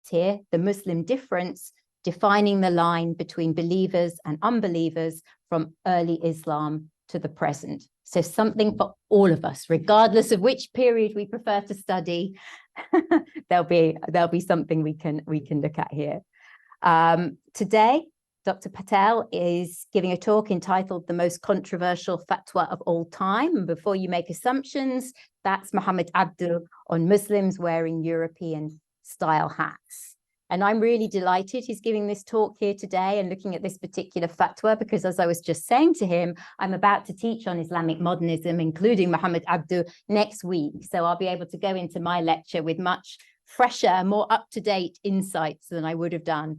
here, the Muslim difference, defining the line between believers and unbelievers from early Islam to the present. So something for all of us, regardless of which period we prefer to study, there'll be something we can look at here. Today, Dr. Patel is giving a talk entitled The Most Controversial Fatwa of All Time. And before you make assumptions, that's Muhammad Abduh on Muslims wearing European style hats. And I'm really delighted he's giving this talk here today and looking at this particular fatwa, because as I was just saying to him, I'm about to teach on Islamic modernism, including Muhammad Abduh, next week. So I'll be able to go into my lecture with much fresher, more up-to-date insights than I would have done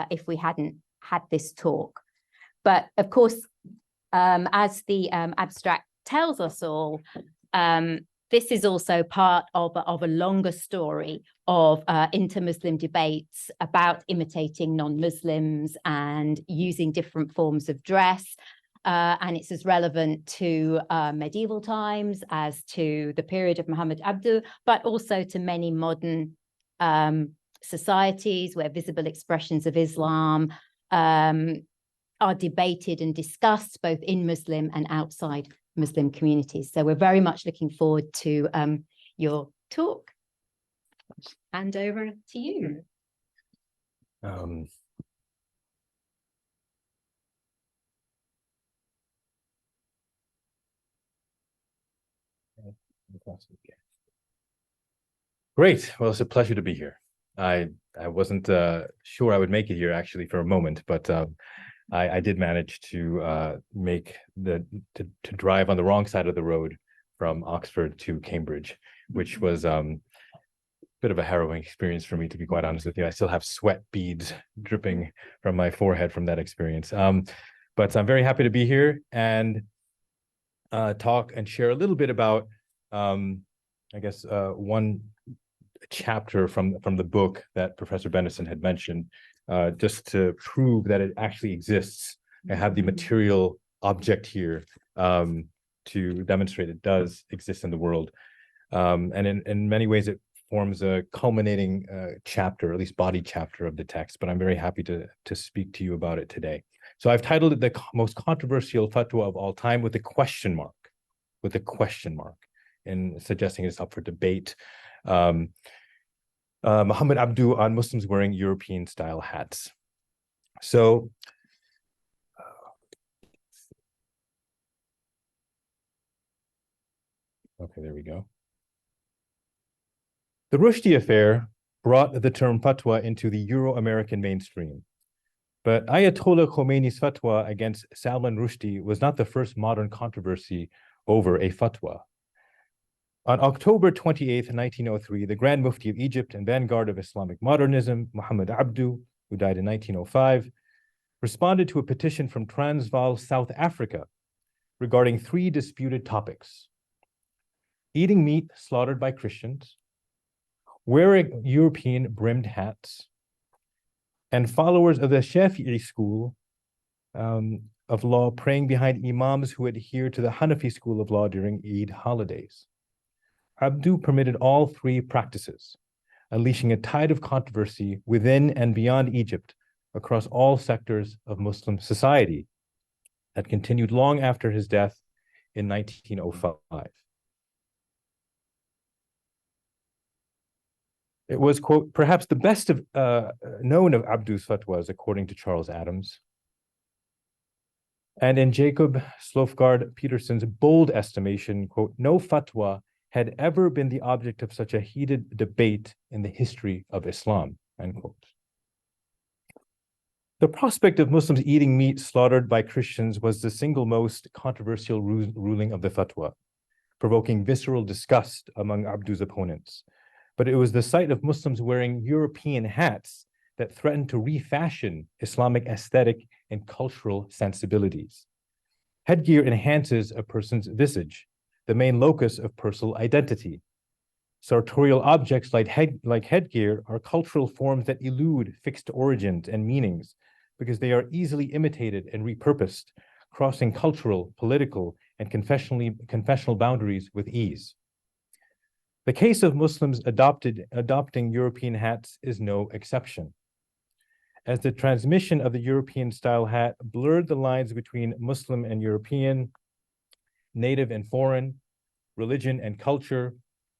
if we hadn't had this talk. But of course, as the abstract tells us all, this is also part of a longer story of inter-Muslim debates about imitating non-Muslims and using different forms of dress. And it's as relevant to medieval times as to the period of Muhammad Abduh, but also to many modern societies where visible expressions of Islam are debated and discussed both in Muslim and outside Muslim communities. So we're very much looking forward to your talk. Hand over to you. Great. Well, it's a pleasure to be here. I wasn't sure I would make it here actually for a moment, but I did manage to to drive on the wrong side of the road from Oxford to Cambridge, which was a bit of a harrowing experience for me, to be quite honest with you. I still have sweat beads dripping from my forehead from that experience. But I'm very happy to be here and talk and share a little bit about, I guess, one chapter from the book that Professor Bennison had mentioned, just to prove that it actually exists. I have the material object here to demonstrate it does exist in the world. And in many ways, it forms a culminating chapter, or at least body chapter of the text, but I'm very happy to speak to you about it today. So I've titled it The Most Controversial Fatwa of All Time with a question mark, and suggesting it's up for debate. Muhammad Abduh on Muslims wearing European style hats. So okay, there we go. The Rushdie affair brought the term fatwa into the Euro-American mainstream. But Ayatollah Khomeini's fatwa against Salman Rushdie was not the first modern controversy over a fatwa. On October 28, 1903, the Grand Mufti of Egypt and vanguard of Islamic modernism, Muhammad Abduh, who died in 1905, responded to a petition from Transvaal, South Africa, regarding 3 disputed topics: eating meat slaughtered by Christians, wearing European brimmed hats, and followers of the Shafi'i school of law praying behind imams who adhere to the Hanafi school of law during Eid holidays. Abduh permitted all 3 practices, unleashing a tide of controversy within and beyond Egypt across all sectors of Muslim society that continued long after his death in 1905. It was, quote, perhaps the best of known of Abduh's fatwas, according to Charles Adams. And in Jacob Slofgard Peterson's bold estimation, quote, no fatwa had ever been the object of such a heated debate in the history of Islam, end quote. The prospect of Muslims eating meat slaughtered by Christians was the single most controversial ruling of the fatwa, provoking visceral disgust among Abduh's opponents. But it was the sight of Muslims wearing European hats that threatened to refashion Islamic aesthetic and cultural sensibilities. Headgear enhances a person's visage, the main locus of personal identity. Sartorial objects like headgear are cultural forms that elude fixed origins and meanings because they are easily imitated and repurposed, crossing cultural, political, and confessional boundaries with ease. The case of Muslims adopting European hats is no exception, as the transmission of the European-style hat blurred the lines between Muslim and European, native and foreign, religion and culture,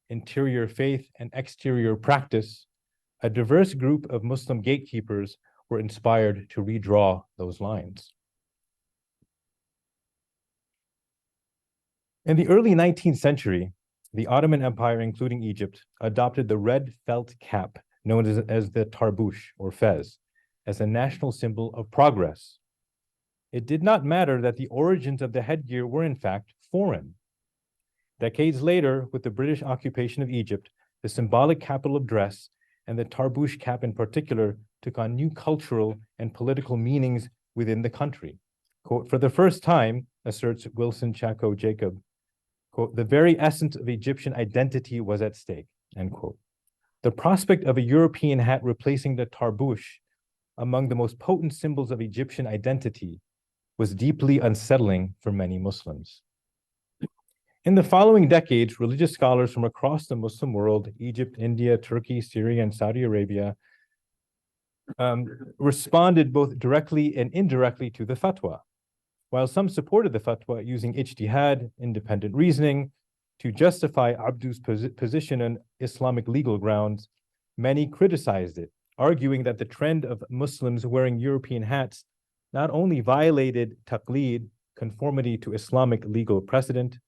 interior faith and exterior practice. A diverse group of Muslim gatekeepers were inspired to redraw those lines. In the early 19th century, the Ottoman Empire, including Egypt, adopted the red felt cap known as the tarbush or fez as a national symbol of progress. It did not matter that the origins of the headgear were in fact foreign. Decades later, with the British occupation of Egypt, the symbolic capital of dress, and the tarbush cap in particular, took on new cultural and political meanings within the country. Quote, for the first time, asserts Wilson Chaco Jacob, quote, the very essence of Egyptian identity was at stake, end quote. The prospect of a European hat replacing the tarbush among the most potent symbols of Egyptian identity was deeply unsettling for many Muslims. In the following decades, religious scholars from across the Muslim world, Egypt, India, Turkey, Syria, and Saudi Arabia, responded both directly and indirectly to the fatwa. While some supported the fatwa using ijtihad, independent reasoning, to justify Abduh's position on Islamic legal grounds, many criticized it, arguing that the trend of Muslims wearing European hats not only violated taqlid, conformity to Islamic legal precedent,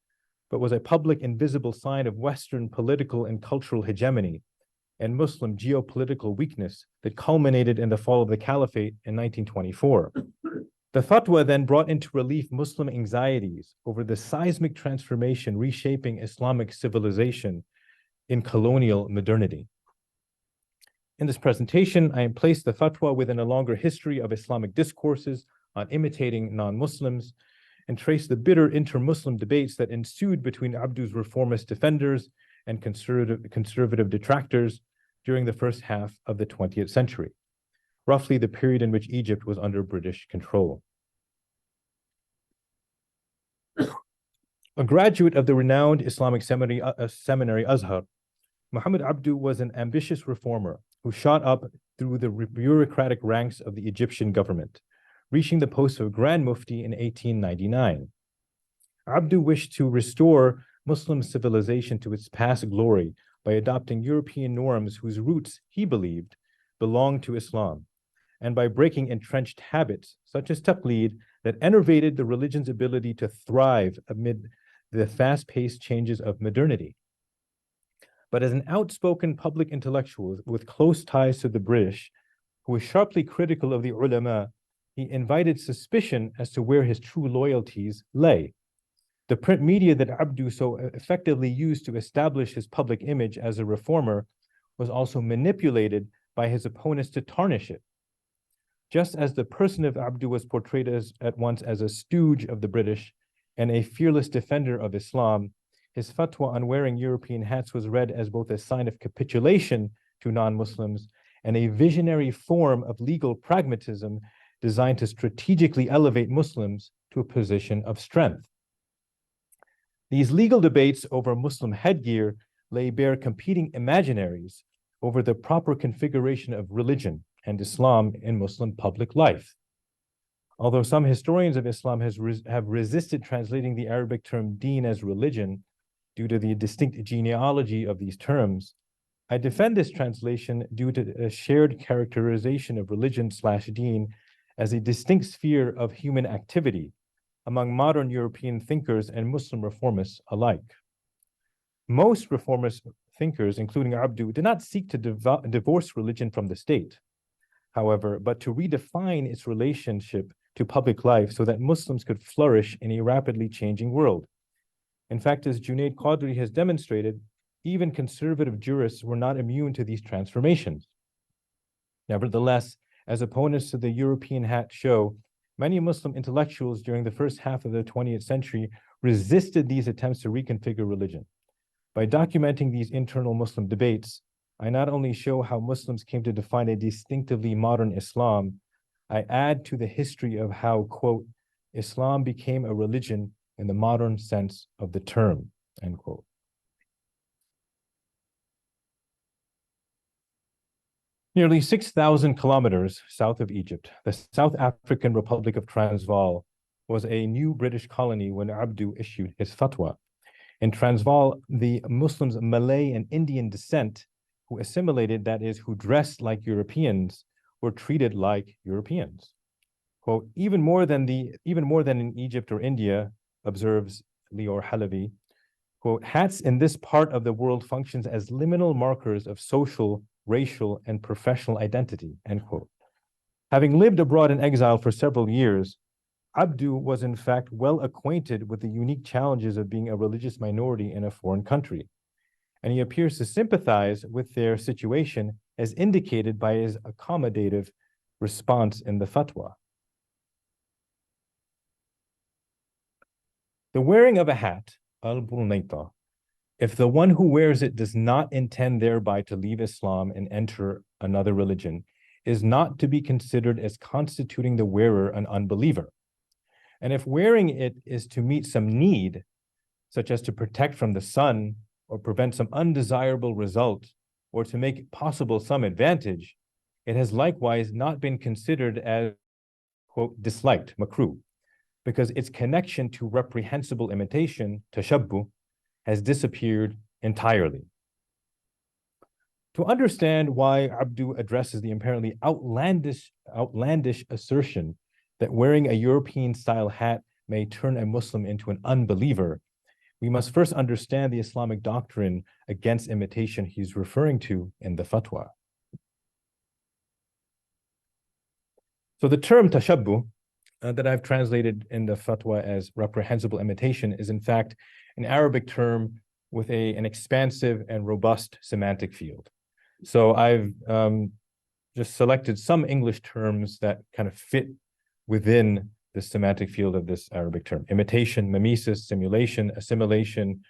but was a public and visible sign of Western political and cultural hegemony and Muslim geopolitical weakness that culminated in the fall of the Caliphate in 1924. The fatwa then brought into relief Muslim anxieties over the seismic transformation reshaping Islamic civilization in colonial modernity. In this presentation, I placed the fatwa within a longer history of Islamic discourses on imitating non-Muslims and trace the bitter inter-Muslim debates that ensued between Abduh's reformist defenders and conservative detractors during the first half of the 20th century, roughly the period in which Egypt was under British control. A graduate of the renowned Islamic seminary Azhar, Muhammad Abduh was an ambitious reformer who shot up through the bureaucratic ranks of the Egyptian government, reaching the post of Grand Mufti in 1899. Abduh wished to restore Muslim civilization to its past glory by adopting European norms whose roots, he believed, belonged to Islam, and by breaking entrenched habits, such as taqlid, that enervated the religion's ability to thrive amid the fast-paced changes of modernity. But as an outspoken public intellectual with close ties to the British, who was sharply critical of the ulama, he invited suspicion as to where his true loyalties lay. The print media that Abduh so effectively used to establish his public image as a reformer was also manipulated by his opponents to tarnish it. Just as the person of Abduh was portrayed at once as a stooge of the British and a fearless defender of Islam, his fatwa on wearing European hats was read as both a sign of capitulation to non-Muslims and a visionary form of legal pragmatism designed to strategically elevate Muslims to a position of strength. These legal debates over Muslim headgear lay bare competing imaginaries over the proper configuration of religion and Islam in Muslim public life. Although some historians of Islam have resisted translating the Arabic term deen as religion due to the distinct genealogy of these terms, I defend this translation due to a shared characterization of religion/deen as a distinct sphere of human activity among modern European thinkers and Muslim reformists alike. Most reformist thinkers, including Abduh, did not seek to divorce religion from the state, however, but to redefine its relationship to public life so that Muslims could flourish in a rapidly changing world. In fact, as Junaid Qadri has demonstrated, even conservative jurists were not immune to these transformations. Nevertheless, as opponents to the European hat show, many Muslim intellectuals during the first half of the 20th century resisted these attempts to reconfigure religion. By documenting these internal Muslim debates, I not only show how Muslims came to define a distinctively modern Islam, I add to the history of how, quote, Islam became a religion in the modern sense of the term, end quote. Nearly 6,000 kilometers south of Egypt, the South African Republic of Transvaal was a new British colony when Abduh issued his fatwa. In Transvaal, the Muslims of Malay and Indian descent who assimilated, that is, who dressed like Europeans, were treated like Europeans. Quote, even more than in Egypt or India, observes Lior Halabi, quote, hats in this part of the world functions as liminal markers of social, racial, and professional identity, end quote. Having lived abroad in exile for several years, Abduh was in fact well acquainted with the unique challenges of being a religious minority in a foreign country. And he appears to sympathize with their situation as indicated by his accommodative response in the fatwa. The wearing of a hat, al-Brunayta, if the one who wears it does not intend thereby to leave Islam and enter another religion, is not to be considered as constituting the wearer an unbeliever. And if wearing it is to meet some need, such as to protect from the sun or prevent some undesirable result, or to make possible some advantage, it has likewise not been considered as, quote, disliked, makruh, because its connection to reprehensible imitation, tashabbuh, has disappeared entirely. To understand why Abduh addresses the apparently outlandish assertion that wearing a European-style hat may turn a Muslim into an unbeliever, we must first understand the Islamic doctrine against imitation he's referring to in the fatwa. So the term tashabbuh that I've translated in the fatwa as reprehensible imitation is in fact an Arabic term with an expansive and robust semantic field. So I've just selected some English terms that kind of fit within the semantic field of this Arabic term: imitation, mimesis, simulation, assimilation,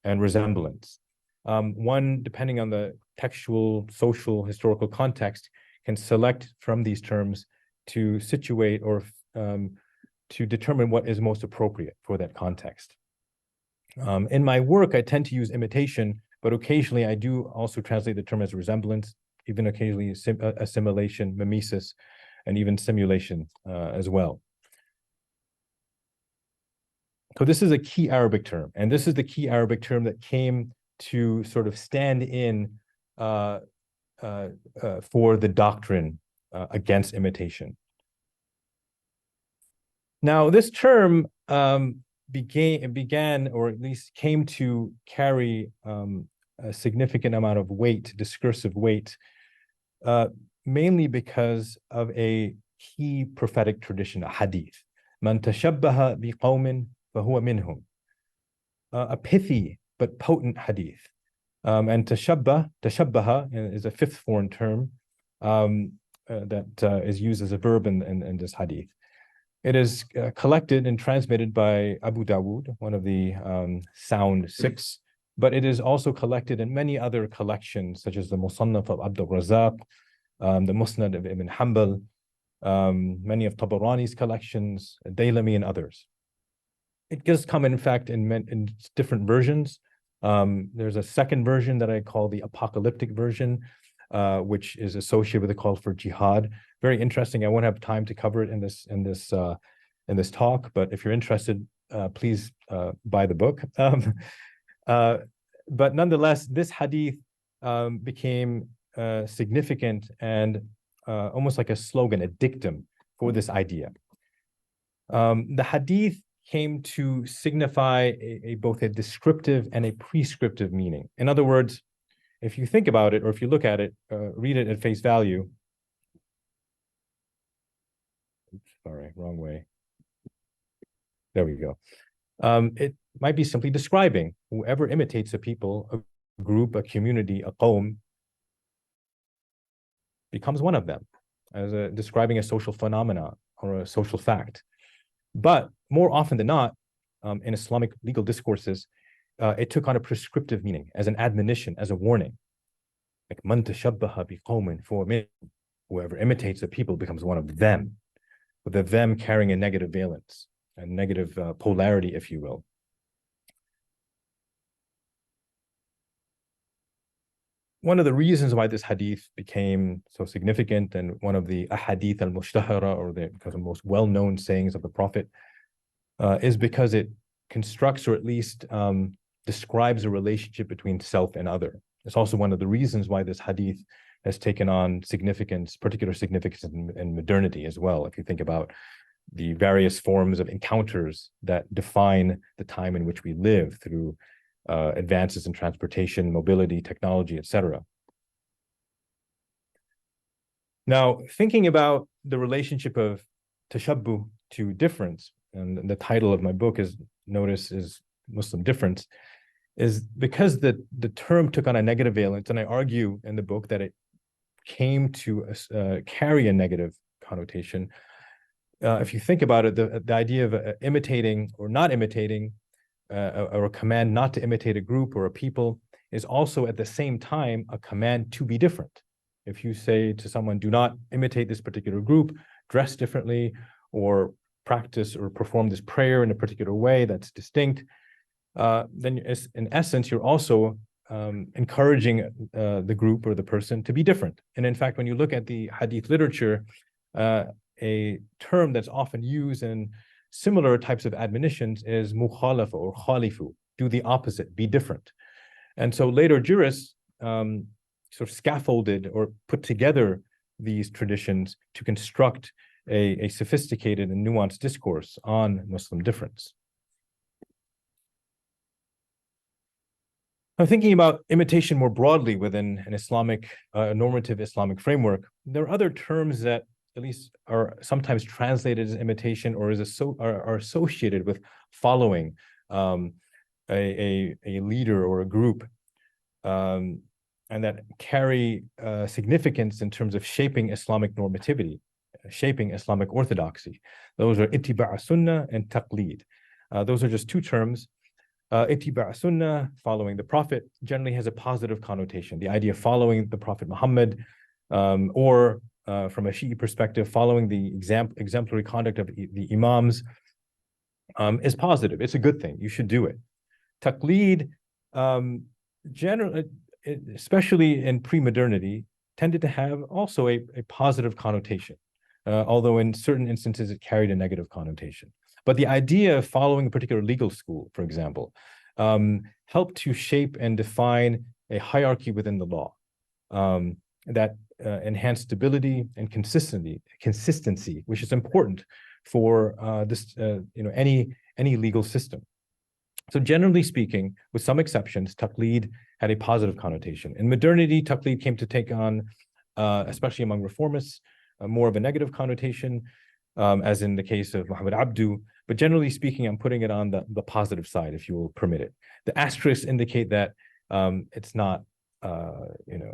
and resemblance. One, depending on the textual, social, historical context, can select from these terms to situate or to determine what is most appropriate for that context. In my work, I tend to use imitation, but occasionally I do also translate the term as resemblance, even occasionally assimilation, mimesis, and even simulation as well. So this is a key Arabic term, and this is the key Arabic term that came to sort of stand in for the doctrine against imitation. Now, this term began, or at least came to carry a significant amount of weight, discursive weight, mainly because of a key prophetic tradition, a hadith. Man tashabbaha biqawmin fahuwa minhum. A pithy but potent hadith. And tashabbaha is a fifth foreign term that is used as a verb in this hadith. It is collected and transmitted by Abu Dawood, one of the sound six, but it is also collected in many other collections, such as the Musannaf of Abdul Razak, the Musnad of Ibn Hanbal, many of Tabarani's collections, Daylami, and others. It does come, in fact, in different versions. There's a second version that I call the apocalyptic version, which is associated with the call for jihad. Very interesting. I won't have time to cover it in this talk, but if you're interested, please buy the book. But nonetheless, this hadith became significant and almost like a slogan, a dictum for this idea. The hadith came to signify both a descriptive and a prescriptive meaning. In other words, if you think about it, or if you look at it, read it at face value. Oops, sorry, wrong way. There we go. It might be simply describing whoever imitates a people, a group, a community, a qawm, becomes one of them, as describing a social phenomena or a social fact. But more often than not, in Islamic legal discourses, it took on a prescriptive meaning, as an admonition, as a warning. Like, man tashabbaha biqawmin fahuwa minhum. Whoever imitates a people becomes one of them, with the them carrying a negative valence, a negative polarity, if you will. one of the reasons why this hadith became so significant and one of the ahadith al-mushtahara, or the most well-known sayings of the Prophet, is because it constructs, or at least describes, a relationship between self and other. It's also one of the reasons why this hadith has taken on significance, particular significance in modernity as well. If you think about the various forms of encounters that define the time in which we live through advances in transportation, mobility, technology, etc. Now, thinking about the relationship of tashabbuh to difference, and the title of my book is Muslim difference, is because the term took on a negative valence, and I argue in the book that it came to carry a negative connotation. If you think about it, the idea of imitating or not imitating, or a command not to imitate a group or a people, is also at the same time a command to be different. If you say to someone, do not imitate this particular group, dress differently, or practice or perform this prayer in a particular way that's distinct, then in essence, you're also encouraging the group or the person to be different. And in fact, when you look at the hadith literature, a term that's often used in similar types of admonitions is mukhalafa or khalifu, do the opposite, be different. And so later jurists sort of scaffolded or put together these traditions to construct a sophisticated and nuanced discourse on Muslim difference. Now, thinking about imitation more broadly within an Islamic, normative Islamic framework, there are other terms that at least are sometimes translated as imitation, or are associated with following a leader or a group, and that carry significance in terms of shaping Islamic normativity, shaping Islamic orthodoxy. Those are ittiba' sunnah and taqleed. Those are just two terms. Ittiba' sunnah, following the Prophet, generally has a positive connotation. The idea of following the Prophet Muhammad, or from a Shi'i perspective, following the exemplary conduct of the imams, is positive. It's a good thing. You should do it. Taqleed, generally, especially in pre-modernity, tended to have also a positive connotation, although in certain instances it carried a negative connotation. But the idea of following a particular legal school, for example, helped to shape and define a hierarchy within the law that enhanced stability and consistency, which is important for any legal system. So generally speaking, with some exceptions, taqleed had a positive connotation. In modernity, taqleed came to take on, especially among reformists, more of a negative connotation, as in the case of Muhammad Abduh. But generally speaking, I'm putting it on the positive side, if you will permit it. The asterisks indicate that it's not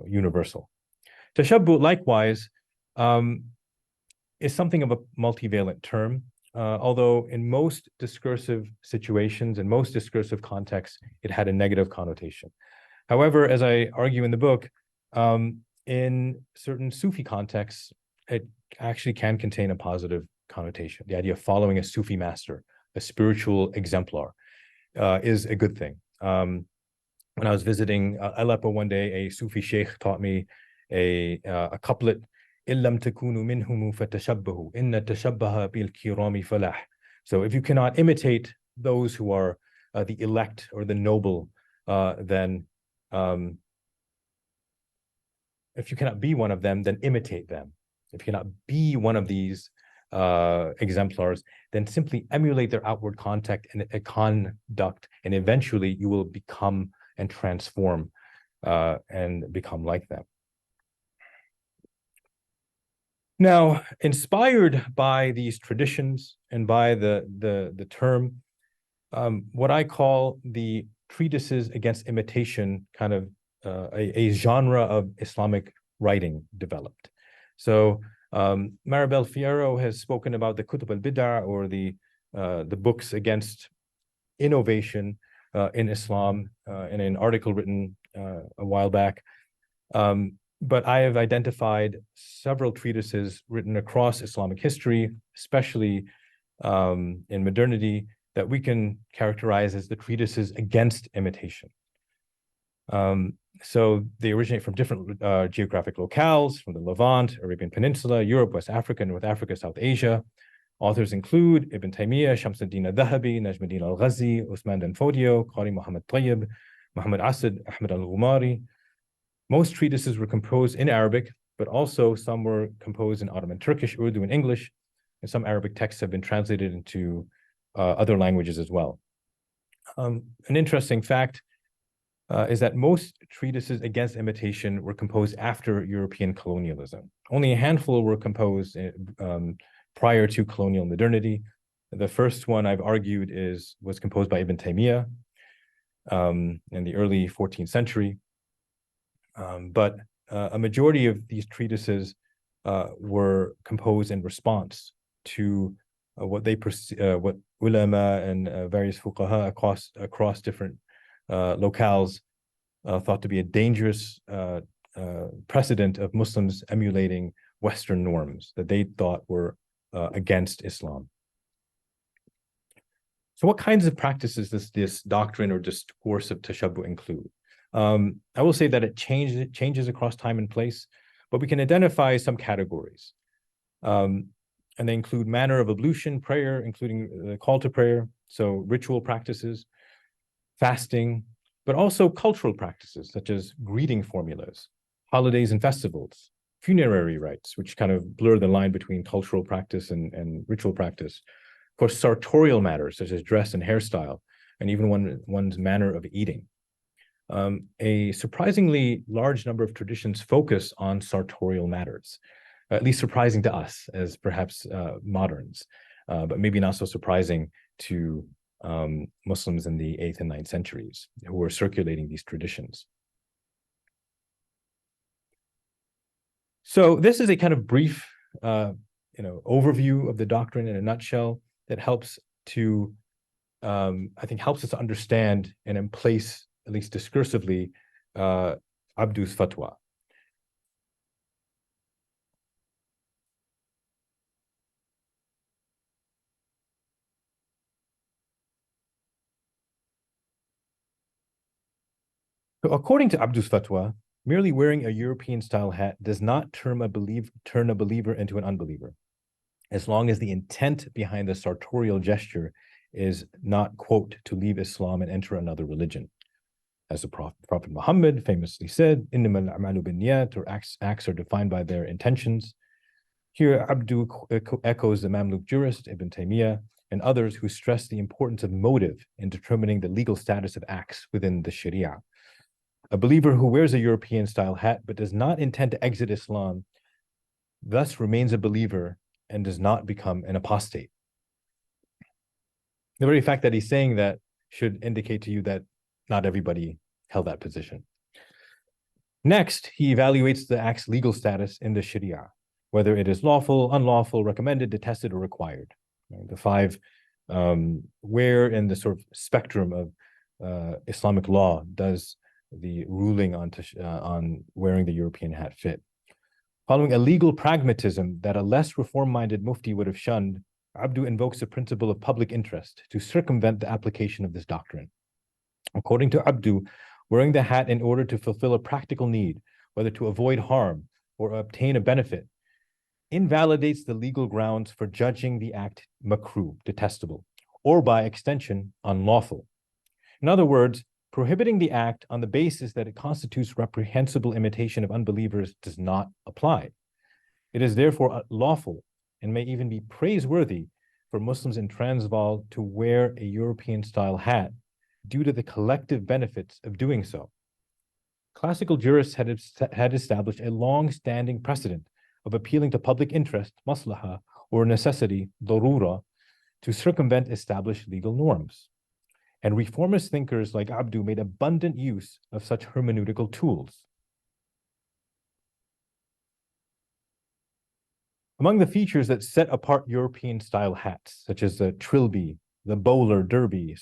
universal. Tashabbuh, likewise, is something of a multivalent term, although in most discursive situations, in most discursive contexts, it had a negative connotation. However, as I argue in the book, in certain Sufi contexts, it actually can contain a positive connotation. The idea of following a Sufi master, a spiritual exemplar, is a good thing. When I was visiting Aleppo one day, a Sufi sheikh taught me a couplet, إِلَّمْ تَكُونُوا مِنْهُمُ فَتَشَبَّهُ إِنَّ التَّشَبَّهَ بِالْكِرَامِ فَلَاحٌ. So if you cannot imitate those who are the elect or the noble, then if you cannot be one of them, then imitate them. If you cannot be one of these exemplars, then simply emulate their outward conduct, and eventually you will become and transform and become like them. Now, inspired by these traditions and by the term, what I call the treatises against imitation, kind of a genre of Islamic writing developed. So Maribel Fierro has spoken about the Kutub al-Bid'ah, or the books against innovation in Islam, in an article written a while back. But I have identified several treatises written across Islamic history, especially in modernity, that we can characterize as the treatises against imitation. So they originate from different geographic locales, from the Levant, Arabian Peninsula, Europe, West Africa, North Africa, South Asia. Authors include Ibn Taymiyyah, Shamsuddin al-Dhahabi, Najmuddin al-Ghazi, Uthman bin Fodio, Qari Muhammad Tayyib, Muhammad Asad, Ahmed al-Ghumari. Most treatises were composed in Arabic, but also some were composed in Ottoman Turkish, Urdu, and English, and some Arabic texts have been translated into other languages as well. An interesting fact is that most treatises against imitation were composed after European colonialism. Only a handful were composed prior to colonial modernity. The first one I've argued was composed by Ibn Taymiyyah in the early 14th century. But a majority of these treatises were composed in response to what ulama and various fuqaha across different locales thought to be a dangerous precedent of Muslims emulating Western norms that they thought were against Islam. So what kinds of practices does this doctrine or discourse of tashabbuh include? I will say that it changes across time and place, but we can identify some categories. And they include manner of ablution, prayer, including the call to prayer, so ritual practices, fasting, but also cultural practices such as greeting formulas, holidays and festivals, funerary rites, which kind of blur the line between cultural practice and ritual practice. Of course, sartorial matters such as dress and hairstyle, and even one's manner of eating. A surprisingly large number of traditions focus on sartorial matters, at least surprising to us as perhaps moderns, but maybe not so surprising to Muslims in the 8th and 9th centuries who were circulating these traditions. So this is a kind of brief overview of the doctrine in a nutshell that helps to, I think, helps us to understand and in place, at least discursively, Abduh's fatwa. So according to Abduh's fatwa, merely wearing a European-style hat does not turn a believer into an unbeliever, as long as the intent behind the sartorial gesture is not, quote, to leave Islam and enter another religion. As the Prophet Muhammad famously said, "Innamal a'malu binniyat," or acts are defined by their intentions. Here, Abduh echoes the Mamluk jurist Ibn Taymiyyah and others who stress the importance of motive in determining the legal status of acts within the Sharia. A believer who wears a European-style hat but does not intend to exit Islam thus remains a believer and does not become an apostate. The very fact that he's saying that should indicate to you that not everybody held that position. Next, he evaluates the act's legal status in the Sharia, whether it is lawful, unlawful, recommended, detested, or required. The five, where in the sort of spectrum of Islamic law does the ruling on wearing the European hat fit? Following a legal pragmatism that a less reform-minded mufti would have shunned, Abduh invokes the principle of public interest to circumvent the application of this doctrine. According to Abduh, wearing the hat in order to fulfill a practical need, whether to avoid harm or obtain a benefit, invalidates the legal grounds for judging the act makruh, detestable, or by extension, unlawful. In other words, prohibiting the act on the basis that it constitutes reprehensible imitation of unbelievers does not apply. It is therefore lawful and may even be praiseworthy for Muslims in Transvaal to wear a European-style hat due to the collective benefits of doing so. Classical jurists had established a long-standing precedent of appealing to public interest, maslaha, or necessity, darura, to circumvent established legal norms. And reformist thinkers like Abduh made abundant use of such hermeneutical tools. Among the features that set apart European-style hats, such as the trilby, the bowler derby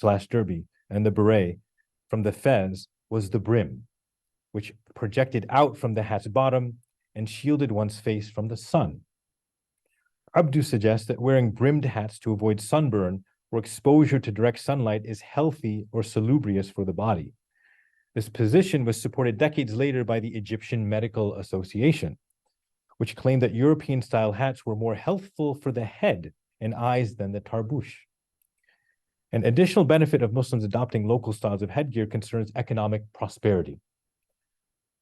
and the beret from the fez, was the brim, which projected out from the hat's bottom and shielded one's face from the sun. Abduh suggests that wearing brimmed hats to avoid sunburn or exposure to direct sunlight is healthy or salubrious for the body. This position was supported decades later by the Egyptian Medical Association, which claimed that European-style hats were more healthful for the head and eyes than the tarbush. An additional benefit of Muslims adopting local styles of headgear concerns economic prosperity.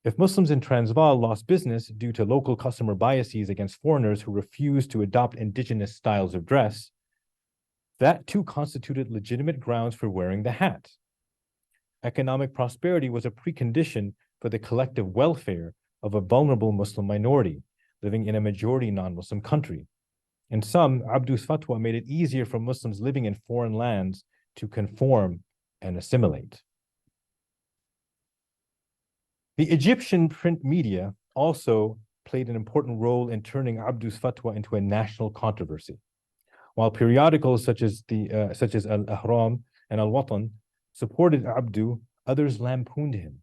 If Muslims in Transvaal lost business due to local customer biases against foreigners who refused to adopt indigenous styles of dress, that too constituted legitimate grounds for wearing the hat. Economic prosperity was a precondition for the collective welfare of a vulnerable Muslim minority living in a majority non-Muslim country. In sum, Abduh's fatwa made it easier for Muslims living in foreign lands to conform and assimilate. The Egyptian print media also played an important role in turning Abduh's fatwa into a national controversy. While periodicals such as Al-Ahram and Al-Watan supported Abduh, others lampooned him.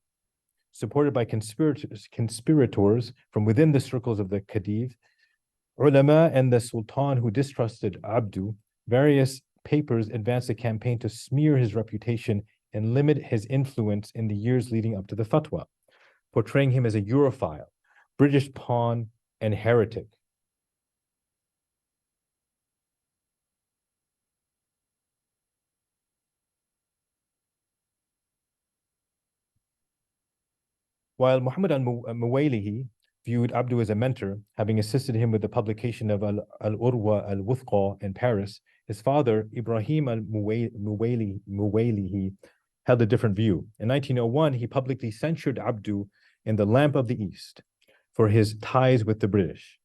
Supported by conspirators from within the circles of the Khedive, ulama and the Sultan who distrusted Abduh, various papers advanced a campaign to smear his reputation and limit his influence in the years leading up to the fatwa, portraying him as a Europhile, British pawn, and heretic. While Muhammad al-Muwaylihi viewed Abduh as a mentor, having assisted him with the publication of Al-Urwa al-Wuthqa in Paris, his father, Ibrahim al-Muwaylihi, held a different view. In 1901, he publicly censured Abduh in the Lamp of the East for his ties with the British,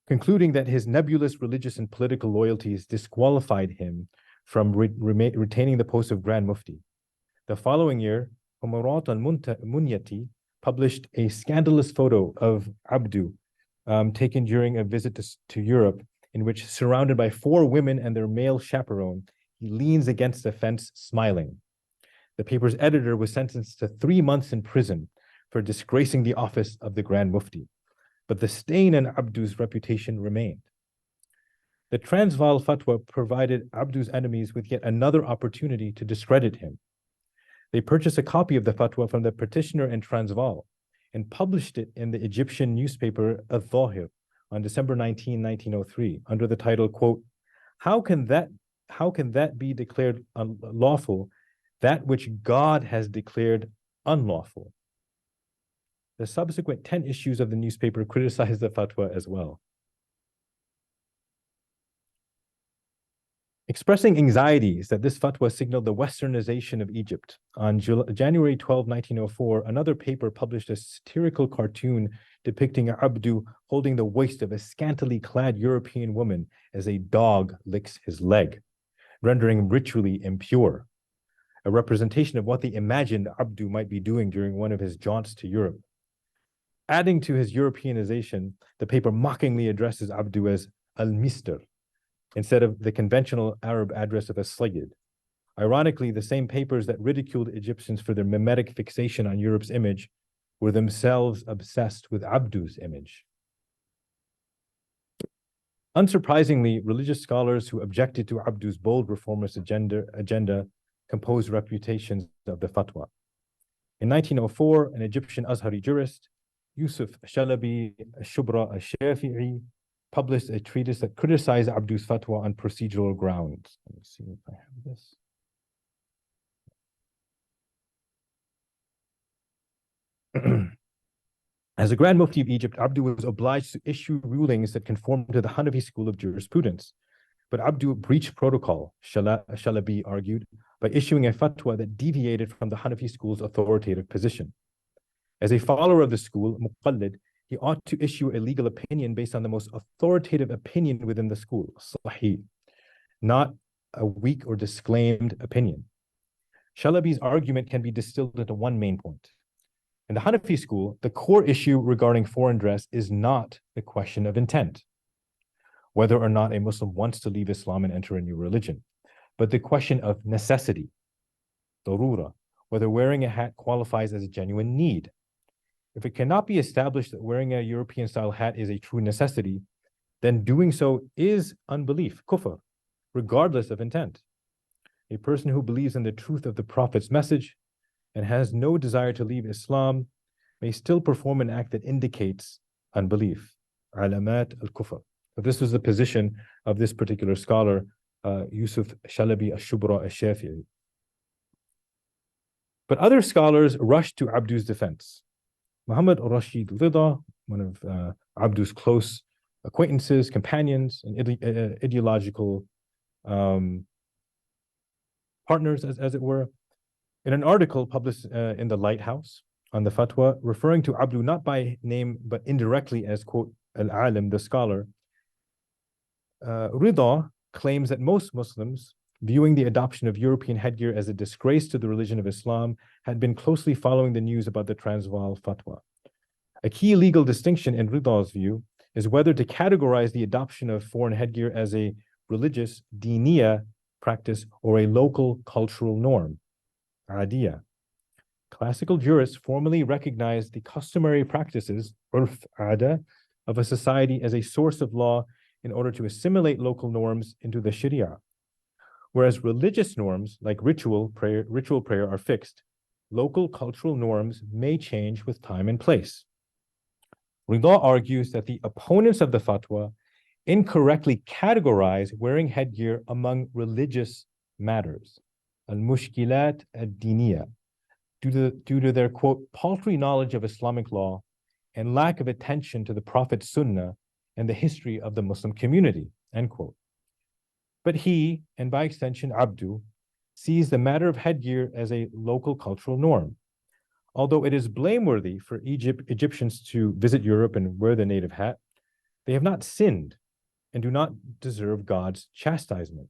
concluding that his nebulous religious and political loyalties disqualified him from retaining the post of Grand Mufti. The following year, Humarat al-Munyati published a scandalous photo of Abduh taken during a visit to Europe, in which, surrounded by 4 women and their male chaperone, he leans against a fence smiling. The paper's editor was sentenced to 3 months in prison for disgracing the office of the Grand Mufti, but the stain on Abduh's reputation remained. The Transvaal fatwa provided Abduh's enemies with yet another opportunity to discredit him. They purchased a copy of the fatwa from the petitioner in Transvaal and published it in the Egyptian newspaper Al-Dhahir on December 19, 1903, under the title, quote, how can that be declared unlawful, that which God has declared unlawful? The subsequent 10 issues of the newspaper criticized the fatwa as well. Expressing anxieties that this fatwa signaled the westernization of Egypt, on January 12, 1904, another paper published a satirical cartoon depicting Abduh holding the waist of a scantily clad European woman as a dog licks his leg, rendering him ritually impure, a representation of what they imagined Abduh might be doing during one of his jaunts to Europe. Adding to his Europeanization, the paper mockingly addresses Abduh as al-Mister, instead of the conventional Arab address of a Sayyid. Ironically, the same papers that ridiculed Egyptians for their mimetic fixation on Europe's image were themselves obsessed with Abduh's image. Unsurprisingly, religious scholars who objected to Abduh's bold reformist agenda composed reputations of the fatwa. In 1904, an Egyptian Azhari jurist, Yusuf Shalabi Shubra al-Shafi'i, published a treatise that criticized Abduh's fatwa on procedural grounds. Let me see if I have this. As the Grand Mufti of Egypt, Abduh was obliged to issue rulings that conformed to the Hanafi school of jurisprudence. But Abduh breached protocol, Shalabi argued, by issuing a fatwa that deviated from the Hanafi school's authoritative position. As a follower of the school, Muqallid, he ought to issue a legal opinion based on the most authoritative opinion within the school, Sahih, not a weak or disclaimed opinion. Shalabi's argument can be distilled into one main point. In the Hanafi school, the core issue regarding foreign dress is not the question of intent, whether or not a Muslim wants to leave Islam and enter a new religion, but the question of necessity, darura, whether wearing a hat qualifies as a genuine need. If it cannot be established that wearing a European-style hat is a true necessity, then doing so is unbelief, kufr, regardless of intent. A person who believes in the truth of the Prophet's message and has no desire to leave Islam may still perform an act that indicates unbelief. Alamat al-kufr. So this was the position of this particular scholar, Yusuf Shalabi al-Shubra al-Shafi'i. But other scholars rushed to Abduh's defense. Muhammad al-Rashid Rida, one of Abduh's close acquaintances, companions, and ideological partners, as it were, in an article published in the Lighthouse on the Fatwa, referring to Abduh not by name but indirectly as, quote, al-alim, the scholar, Rida claims that most Muslims, viewing the adoption of European headgear as a disgrace to the religion of Islam, had been closely following the news about the Transvaal Fatwa. A key legal distinction in Rida's view is whether to categorize the adoption of foreign headgear as a religious, diniya practice or a local cultural norm, adiyah. Classical jurists formally recognized the customary practices, urf, ada, of a society as a source of law in order to assimilate local norms into the Sharia. Whereas religious norms like ritual prayer are fixed, local cultural norms may change with time and place. Rida argues that the opponents of the fatwa incorrectly categorize wearing headgear among religious matters, al-mushkilat ad-diniya, due to their, quote, paltry knowledge of Islamic law and lack of attention to the Prophet's sunnah and the history of the Muslim community, end quote. But he, and by extension Abduh, sees the matter of headgear as a local cultural norm. Although it is blameworthy for Egyptians to visit Europe and wear the native hat, they have not sinned and do not deserve God's chastisement.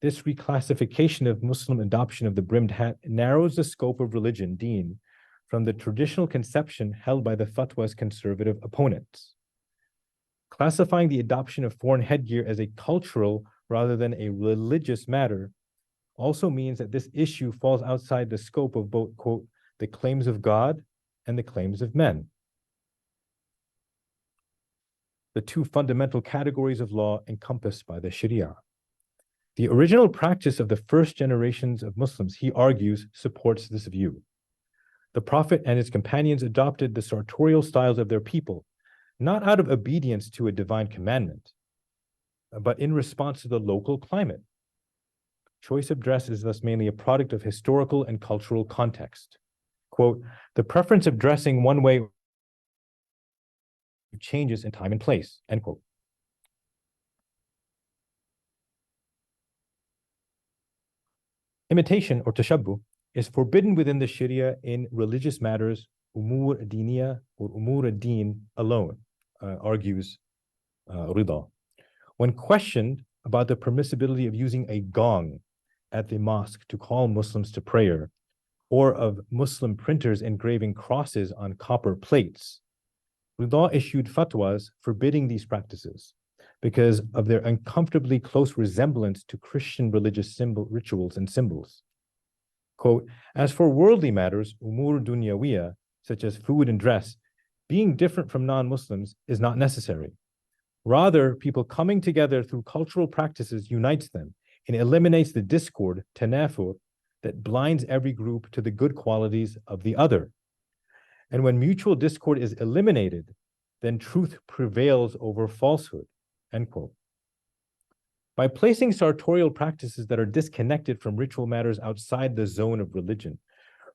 This reclassification of Muslim adoption of the brimmed hat narrows the scope of religion, deen, from the traditional conception held by the fatwa's conservative opponents. Classifying the adoption of foreign headgear as a cultural rather than a religious matter also means that this issue falls outside the scope of both, quote, the claims of God and the claims of men. The two fundamental categories of law encompassed by the Sharia. The original practice of the first generations of Muslims, he argues, supports this view. The Prophet and his companions adopted the sartorial styles of their people, not out of obedience to a divine commandment, but in response to the local climate. Choice of dress is thus mainly a product of historical and cultural context. Quote, the preference of dressing one way changes in time and place, end quote. Imitation or tashabbuh is forbidden within the Sharia in religious matters, umur diniya or umur ad-din alone, argues Rida. When questioned about the permissibility of using a gong at the mosque to call Muslims to prayer, or of Muslim printers engraving crosses on copper plates, Rida issued fatwas forbidding these practices because of their uncomfortably close resemblance to Christian religious rituals and symbols. Quote, as for worldly matters, umur dunyawiya, such as food and dress, being different from non-Muslims is not necessary. Rather, people coming together through cultural practices unites them and eliminates the discord, tanafur, that blinds every group to the good qualities of the other. And when mutual discord is eliminated, then truth prevails over falsehood, end quote. By placing sartorial practices that are disconnected from ritual matters outside the zone of religion,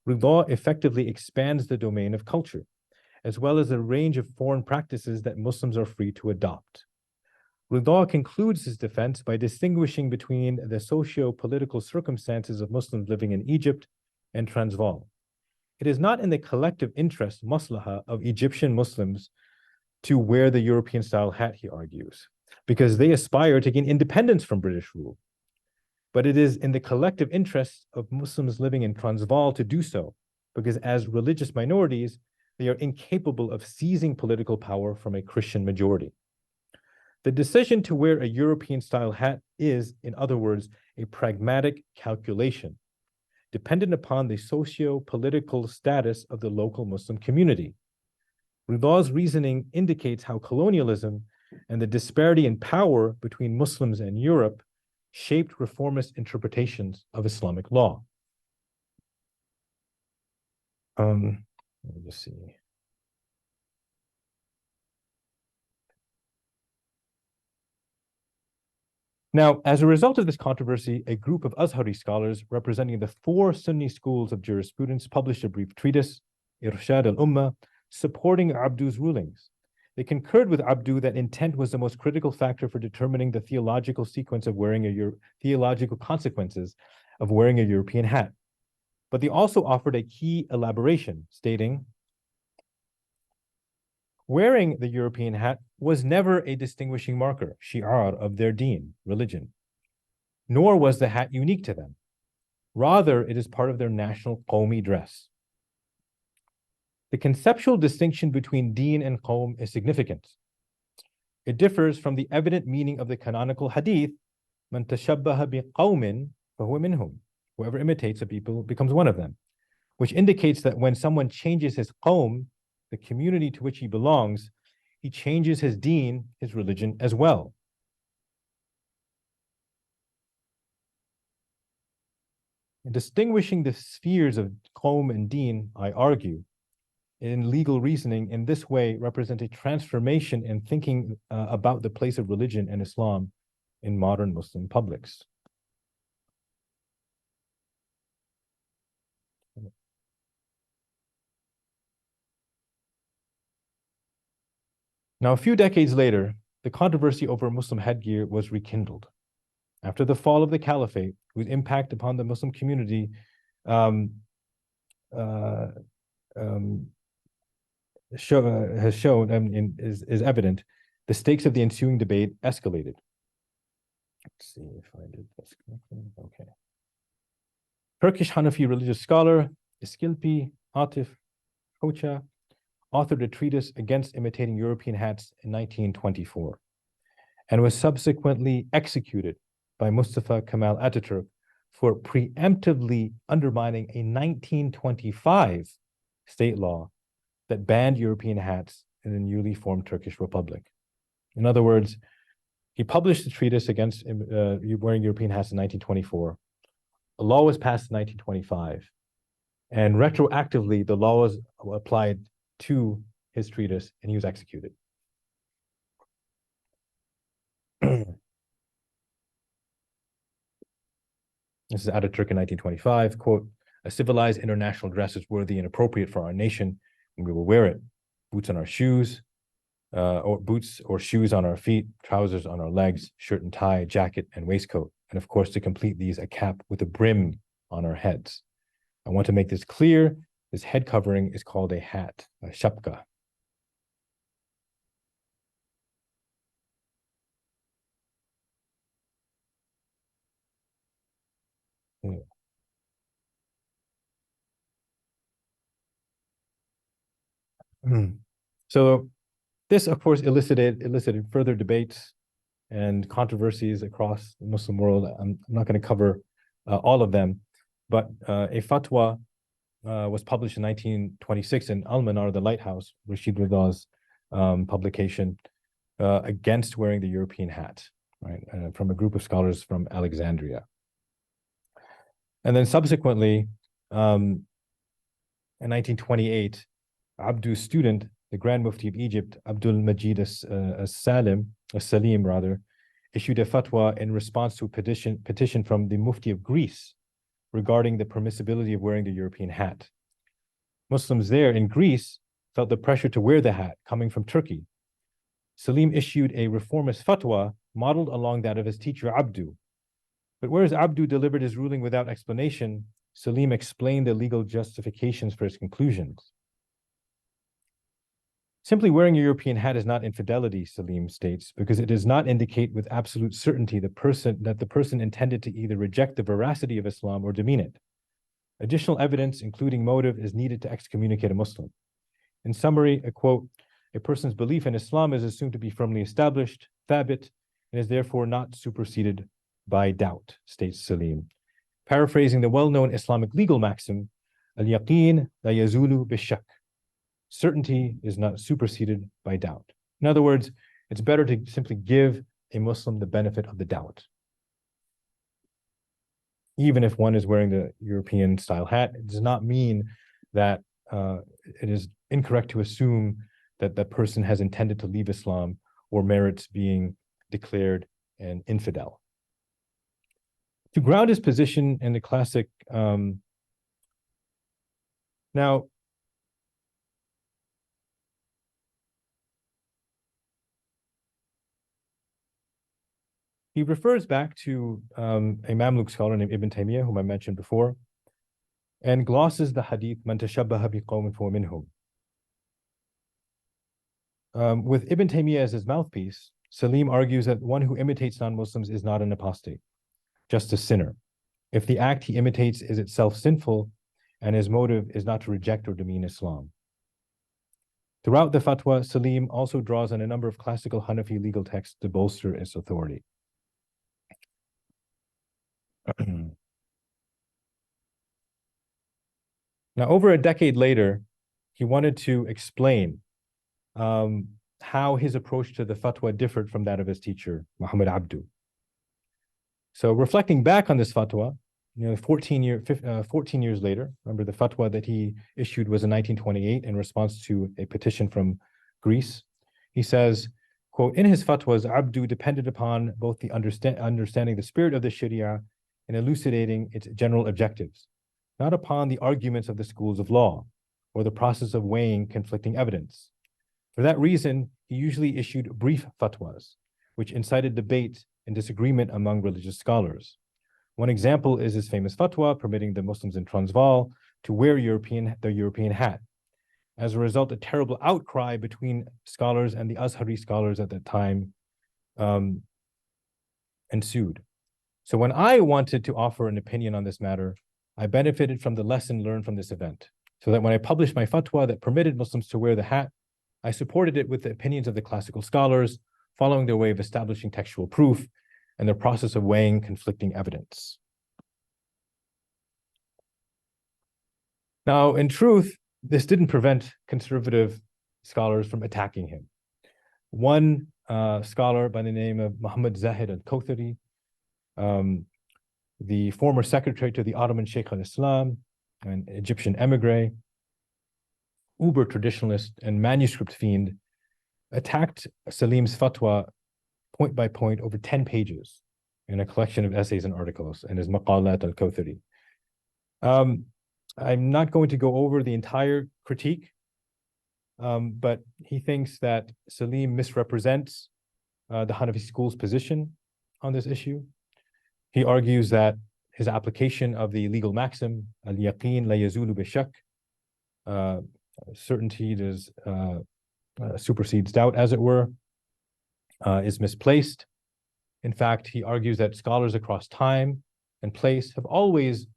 Rida effectively expands the domain of culture, as well as a range of foreign practices that Muslims are free to adopt. Rida concludes his defense by distinguishing between the socio-political circumstances of Muslims living in Egypt and Transvaal. It is not in the collective interest, maslaha, of Egyptian Muslims to wear the European-style hat, he argues, because they aspire to gain independence from British rule. But it is in the collective interest of Muslims living in Transvaal to do so, because as religious minorities, they are incapable of seizing political power from a Christian majority. The decision to wear a European-style hat is, in other words, a pragmatic calculation, dependent upon the socio-political status of the local Muslim community. Rida's reasoning indicates how colonialism and the disparity in power between Muslims and Europe shaped reformist interpretations of Islamic law. Let me just see. Now, as a result of this controversy, a group of Azhari scholars representing the 4 Sunni schools of jurisprudence published a brief treatise, Irshad al-Ummah, supporting Abduh's rulings. They concurred with Abduh that intent was the most critical factor for determining the theological consequences of wearing a European hat. But they also offered a key elaboration, stating, wearing the European hat was never a distinguishing marker, shi'ar, of their deen, religion, nor was the hat unique to them. Rather, it is part of their national qawmi dress. The conceptual distinction between deen and qawm is significant. It differs from the evident meaning of the canonical hadith, man tashabbaha biqawmin fahuwa minhum. Whoever imitates a people becomes one of them, which indicates that when someone changes his qawm, the community to which he belongs, he changes his deen, his religion, as well. In distinguishing the spheres of qawm and deen, I argue, in legal reasoning, in this way represent a transformation in thinking about the place of religion and Islam in modern Muslim publics. Now, a few decades later, the controversy over Muslim headgear was rekindled. After the fall of the caliphate, whose impact upon the Muslim community has shown and is evident, the stakes of the ensuing debate escalated. Let's see if I did this correctly. Okay. Turkish Hanafi religious scholar Iskilpi Atif Hoca authored a treatise against imitating European hats in 1924 and was subsequently executed by Mustafa Kemal Ataturk for preemptively undermining a 1925 state law that banned European hats in the newly formed Turkish Republic. In other words, he published a treatise against wearing European hats in 1924. A law was passed in 1925, and retroactively, the law was applied to his treatise, and he was executed. This is Ataturk in 1925, quote, "A civilized international dress is worthy and appropriate for our nation, and we will wear it. Boots on our shoes, or boots or shoes on our feet, trousers on our legs, shirt and tie, jacket and waistcoat, and of course, to complete these, a cap with a brim on our heads. I want to make this clear. This head covering is called a hat, a shapka." So this, of course, elicited further debates and controversies across the Muslim world. I'm not going to cover all of them, but a fatwa was published in 1926 in Al-Manar, the Lighthouse, Rashid Rida's publication, against wearing the European hat, right, from a group of scholars from Alexandria. And then subsequently, in 1928, Abduh's student, the Grand Mufti of Egypt, Abdul Majid Salim, issued a fatwa in response to a petition from the Mufti of Greece regarding the permissibility of wearing the European hat. Muslims there in Greece felt the pressure to wear the hat coming from Turkey. Salim issued a reformist fatwa modeled along that of his teacher Abduh. But whereas Abduh delivered his ruling without explanation, Salim explained the legal justifications for his conclusions. Simply wearing a European hat is not infidelity, Salim states, because it does not indicate with absolute certainty that the person intended to either reject the veracity of Islam or demean it. Additional evidence, including motive, is needed to excommunicate a Muslim. In summary, a quote, "A person's belief in Islam is assumed to be firmly established, thabit, and is therefore not superseded by doubt," states Salim. Paraphrasing the well-known Islamic legal maxim, "Al-yaqeen la yazulu bishak." Certainty is not superseded by doubt. In other words, it's better to simply give a Muslim the benefit of the doubt. Even if one is wearing the European style hat, it does not mean that it is incorrect to assume that that person has intended to leave Islam or merits being declared an infidel. To ground his position in the classic, now, he refers back to a Mamluk scholar named Ibn Taymiyyah, whom I mentioned before, and glosses the hadith, "Man tashabbaha biqawmin fahuwa minhum." With Ibn Taymiyyah as his mouthpiece, Salim argues that one who imitates non-Muslims is not an apostate, just a sinner, if the act he imitates is itself sinful and his motive is not to reject or demean Islam. Throughout the fatwa, Salim also draws on a number of classical Hanafi legal texts to bolster its authority. Now, over a decade later, he wanted to explain how his approach to the fatwa differed from that of his teacher, Muhammad Abduh. So reflecting back on this fatwa, 14 years later, remember the fatwa that he issued was in 1928 in response to a petition from Greece. He says, quote, in his fatwas, Abduh depended upon both the understanding the spirit of the Sharia and elucidating its general objectives, not upon the arguments of the schools of law or the process of weighing conflicting evidence. For that reason, he usually issued brief fatwas, which incited debate and disagreement among religious scholars. One example is his famous fatwa permitting the Muslims in Transvaal to wear the European hat. As a result, a terrible outcry between scholars and the Azhari scholars at that time ensued. So when I wanted to offer an opinion on this matter, I benefited from the lesson learned from this event, so that when I published my fatwa that permitted Muslims to wear the hat, I supported it with the opinions of the classical scholars, following their way of establishing textual proof and their process of weighing conflicting evidence. Now, in truth, this didn't prevent conservative scholars from attacking him. One scholar by the name of Muhammad Zahid al-Kawthari, the former secretary to the Ottoman Sheikh al-Islam, an Egyptian emigre, uber traditionalist and manuscript fiend, attacked Salim's fatwa point by point over 10 pages in a collection of essays and articles in his Maqalat al-Kawthari. I'm not going to go over the entire critique, but he thinks that Salim misrepresents the Hanafi school's position on this issue. He argues that his application of the legal maxim, al-yaqeen la yazulu bi-shak, certainty does supersedes doubt, as it were, is misplaced. In fact, he argues that scholars across time and place have always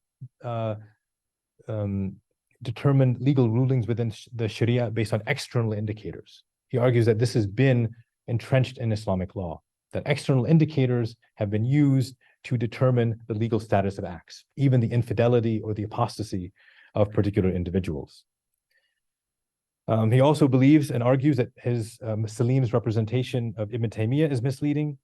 determined legal rulings within the Sharia based on external indicators. He argues that this has been entrenched in Islamic law, that external indicators have been used to determine the legal status of acts, even the infidelity or the apostasy of particular individuals. He also believes and argues that his Salim's representation of Ibn Taymiyyah is misleading,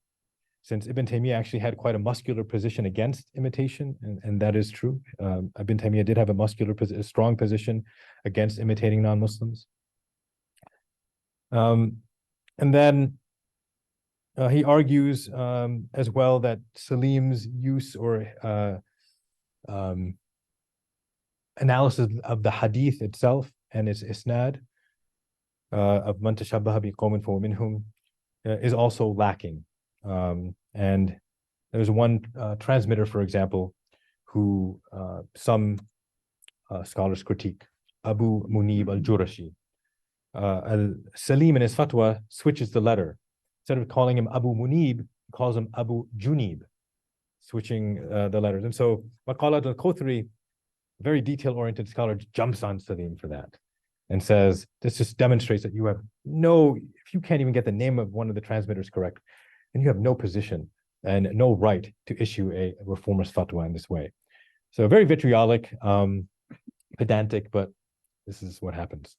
since Ibn Taymiyyah actually had quite a muscular position against imitation, and that is true. Ibn Taymiyyah did have a strong position against imitating non-Muslims. And then he argues as well that Salim's use or analysis of the hadith itself and its isnad of man tashabbaha biqawmin fahuwa minhum is also lacking. And there's one transmitter, for example, who some scholars critique, Abu Munib al-Jurashi. Salim in his fatwa switches the letter. Instead of calling him Abu Munib, he calls him Abu Junib, switching the letters. And so Maqalat al-Kawthari, a very detail-oriented scholar, jumps on Salim for that and says, this just demonstrates that you have if you can't even get the name of one of the transmitters correct, then you have no position and no right to issue a reformist fatwa in this way. So very vitriolic, pedantic, but this is what happens.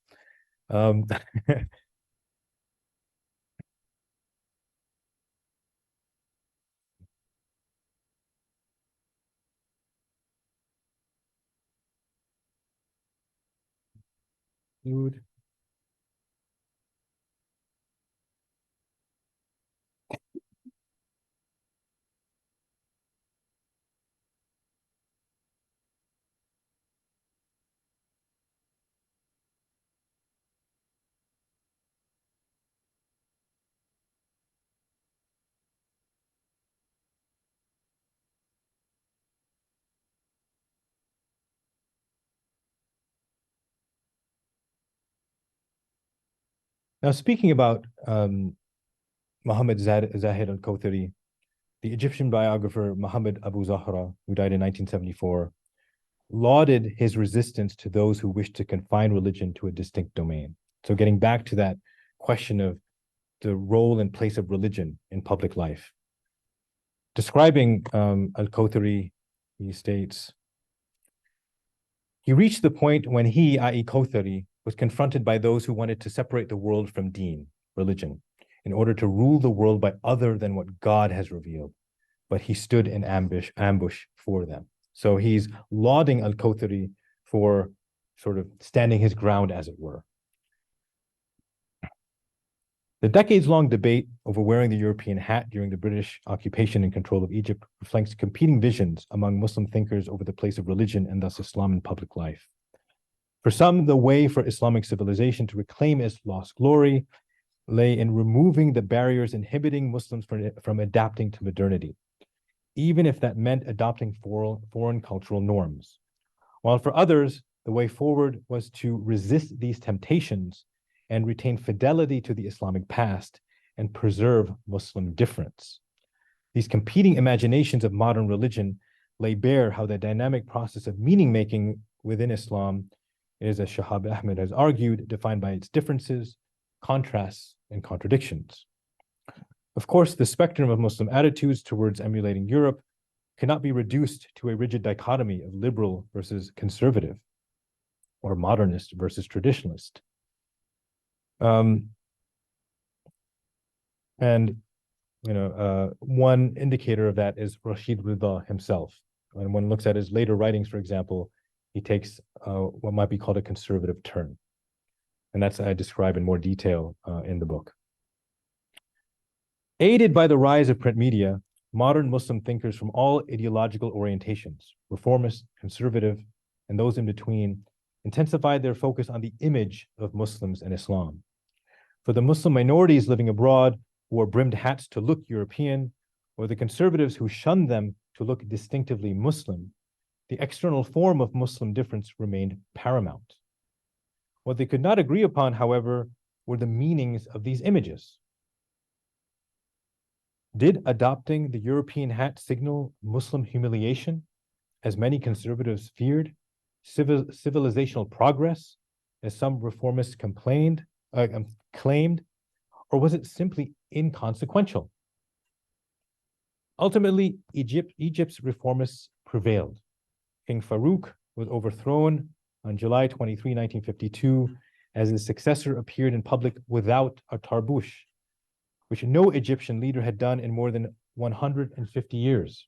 Conclude. Now, speaking about Muhammad Zahid al-Kawthari, the Egyptian biographer Muhammad Abu Zahra, who died in 1974, lauded his resistance to those who wished to confine religion to a distinct domain. So getting back to that question of the role and place of religion in public life. Describing al-Kawthari, he states, he reached the point when he, i.e. Kawthari, was confronted by those who wanted to separate the world from deen, religion, in order to rule the world by other than what God has revealed. But he stood in ambush for them. So he's lauding al-Kawthari for sort of standing his ground, as it were. The decades-long debate over wearing the European hat during the British occupation and control of Egypt reflects competing visions among Muslim thinkers over the place of religion and thus Islam in public life. For some, the way for Islamic civilization to reclaim its lost glory lay in removing the barriers inhibiting Muslims from adapting to modernity, even if that meant adopting foreign cultural norms. While for others, the way forward was to resist these temptations and retain fidelity to the Islamic past and preserve Muslim difference. These competing imaginations of modern religion lay bare how the dynamic process of meaning-making within Islam is, as Shahab Ahmed has argued, defined by its differences, contrasts, and contradictions. Of course, the spectrum of Muslim attitudes towards emulating Europe cannot be reduced to a rigid dichotomy of liberal versus conservative, or modernist versus traditionalist. One indicator of that is Rashid Rida himself. When one looks at his later writings, for example, he takes what might be called a conservative turn. And that's I describe in more detail in the book. Aided by the rise of print media, modern Muslim thinkers from all ideological orientations, reformist, conservative, and those in between, intensified their focus on the image of Muslims and Islam. For the Muslim minorities living abroad who wore brimmed hats to look European, or the conservatives who shunned them to look distinctively Muslim, the external form of Muslim difference remained paramount. What they could not agree upon, however, were the meanings of these images. Did adopting the European hat signal Muslim humiliation, as many conservatives feared, civilizational progress, as some reformists claimed, or was it simply inconsequential? Ultimately, Egypt's reformists prevailed. King Farouk was overthrown on July 23, 1952, as his successor appeared in public without a tarbush, which no Egyptian leader had done in more than 150 years.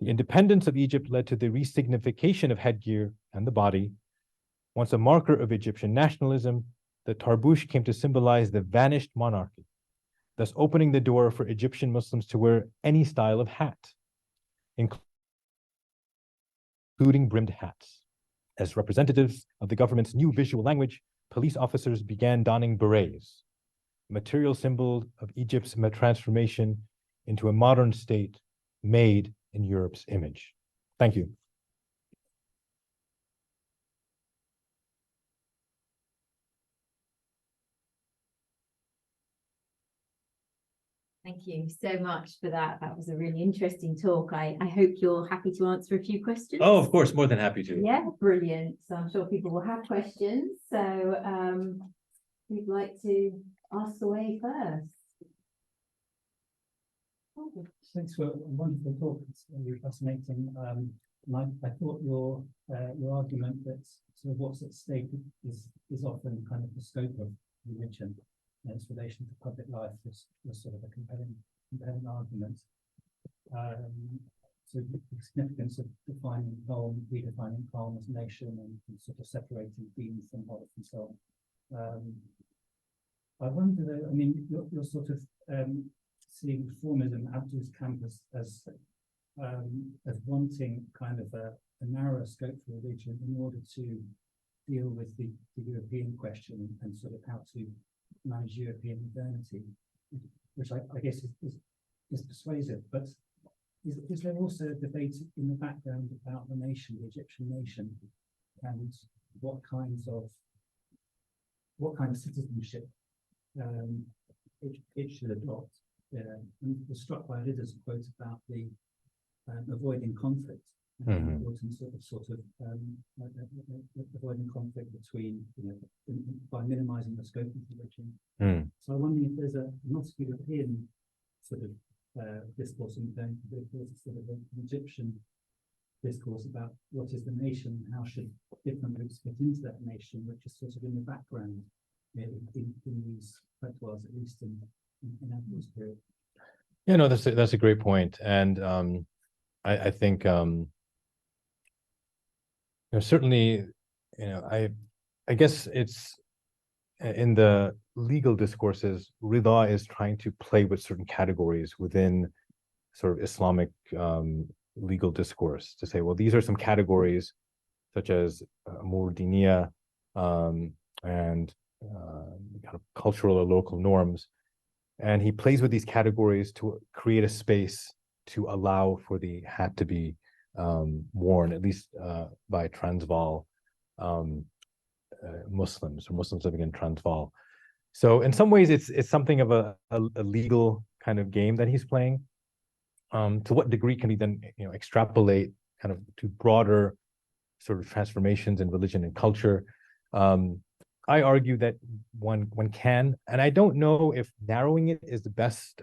The independence of Egypt led to the resignification of headgear and the body. Once a marker of Egyptian nationalism, the tarbush came to symbolize the vanished monarchy, thus opening the door for Egyptian Muslims to wear any style of hat, including brimmed hats. As representatives of the government's new visual language, police officers began donning berets, a material symbol of Egypt's transformation into a modern state made in Europe's image. Thank you. Thank you so much for that. That was a really interesting talk. I hope you're happy to answer a few questions. Oh, of course, more than happy to. Yeah, brilliant. So I'm sure people will have questions. So who'd like to ask away first? Thanks for a wonderful talk. It's really fascinating. I thought your argument that sort of what's at stake is often kind of the scope of religion and its relation to public life was sort of a compelling argument. so the significance of defining Qawm, redefining Qawm as nation, and sort of separating deen from Holof and so on. I wonder though, I mean, you're sort of seeing reformism, Abduh's camp as wanting kind of a narrower scope for religion in order to deal with the European question and sort of how to manage European modernity, which I guess is persuasive. But is there also a debate in the background about the nation, the Egyptian nation, and what kind of citizenship it should adopt? And was struck by Lida's quote about the avoiding conflict, the importance of avoiding conflict between, by minimizing the scope of religion. So I'm wondering if there's a not European sort of discourse in going, but if there's sort of an Egyptian discourse about what is the nation, and how should different groups fit into that nation, which is sort of in the background in these fatwas, at least in Abduh's period. Yeah, no, that's a great point, and I think certainly, I guess it's in the legal discourses, Rida is trying to play with certain categories within sort of Islamic legal discourse to say, well, these are some categories such as more diniya and kind of cultural or local norms. And he plays with these categories to create a space to allow for the hat to be worn, at least by Transvaal Muslims or Muslims living in Transvaal. So in some ways, it's something of a legal kind of game that he's playing. To what degree can he then extrapolate kind of to broader sort of transformations in religion and culture? I argue that one can, and I don't know if narrowing it is the best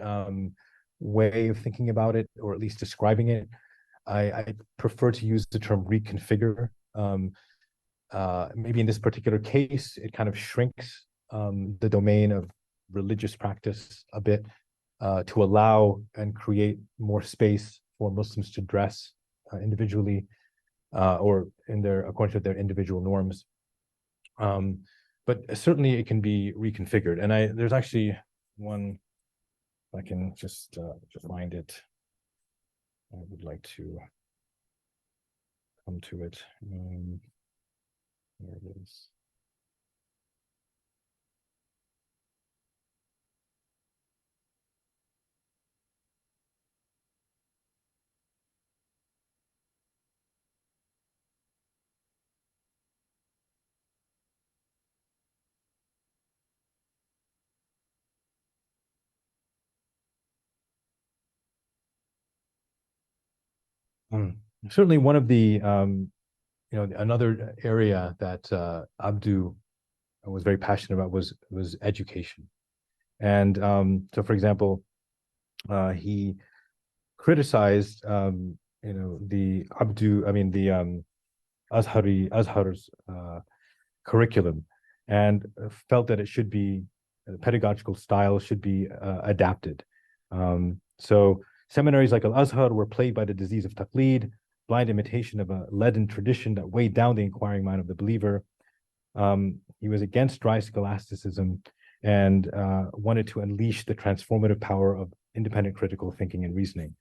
way of thinking about it, or at least describing it. I prefer to use the term reconfigure. Maybe in this particular case, it kind of shrinks the domain of religious practice a bit to allow and create more space for Muslims to dress individually or according to their individual norms. But certainly it can be reconfigured. And there's actually one, if I can just find it. I would like to come to it. There it is. Certainly one of the, another area that Abduh was very passionate about was education. And so, for example, he criticized, the Abduh, the Azhar's curriculum, and felt that it should be, the pedagogical style should be adapted. So seminaries like Al-Azhar were plagued by the disease of taqlid, blind imitation of a leaden tradition that weighed down the inquiring mind of the believer. He was against dry scholasticism and wanted to unleash the transformative power of independent critical thinking and reasoning.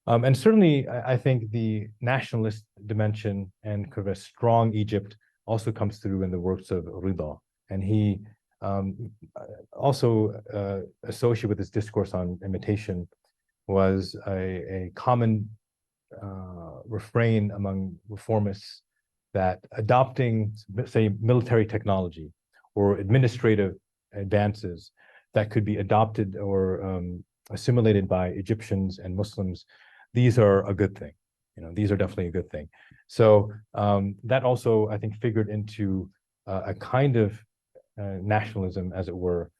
And certainly, I think the nationalist dimension and kind of a strong Egypt also comes through in the works of Rida. And he also associated with this discourse on imitation was a common refrain among reformists that adopting, say, military technology or administrative advances that could be adopted or assimilated by Egyptians and Muslims, these are a good thing. These are definitely a good thing. So that also, I think, figured into a kind of nationalism, as it were,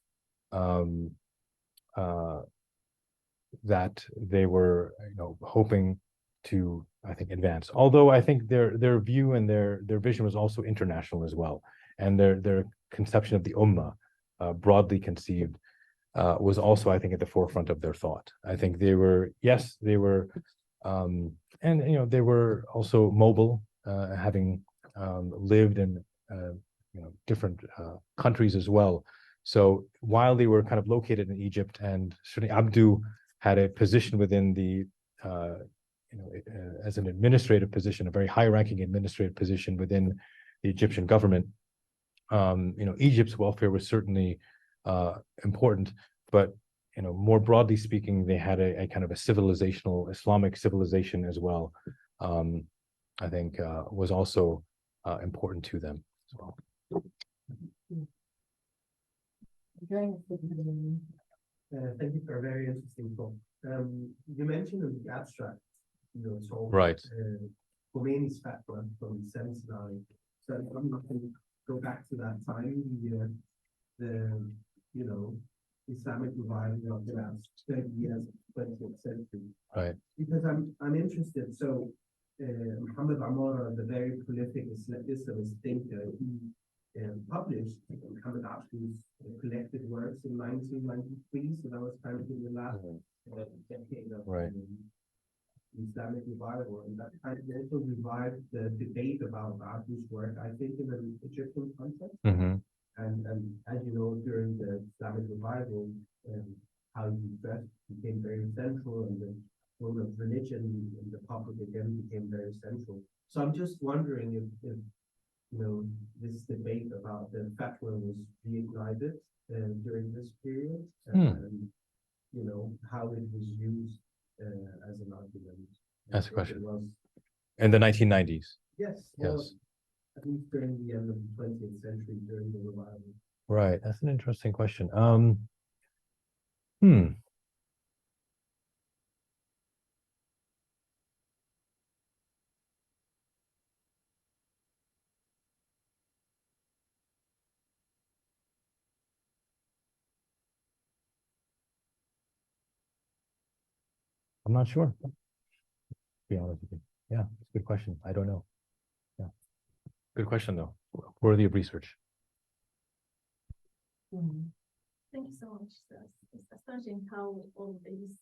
that they were, hoping to, I think, advance. Although I think their view and their vision was also international as well, and their conception of the Ummah, broadly conceived, was also, I think, at the forefront of their thought. I think they were And they were also mobile, having lived in different countries as well. So while they were kind of located in Egypt, and certainly Abduh had a position within the as an administrative position, a very high-ranking administrative position within the Egyptian government. Egypt's welfare was certainly important, but more broadly speaking, they had a kind of a civilizational Islamic civilization as well. I think was also important to them as well. Thank you for a very interesting talk. You mentioned in the abstract, talk, Right. Khomeini's fatwa from 79. So I'm not going to go back to that time. The Islamic revival of the last 30 years of the 20th century. Right. Because I'm interested. So Muhammad Amara, the very prolific Islamist thinker, he published Muhammad Abduh's collected works in 1993. So that was kind of in the last decade of Islamic revival, and that kind of also revived the debate about Abduh's work, I think, in an Egyptian context. And as you know, during the Islamic revival, how you dress became very central, and the role of religion in the public again became very central. So I'm just wondering if this debate about the fatwa was reignited during this period, and how it was used as an argument. That's a question. In the 1990s. Yes. Yes. At least during the end of the 20th century, during the revival. Right. That's an interesting question. I'm not sure. To be honest with you. Yeah, it's a good question. I don't know. Yeah. Good question though. Worthy of research. Thank you so much. It's astonishing how all these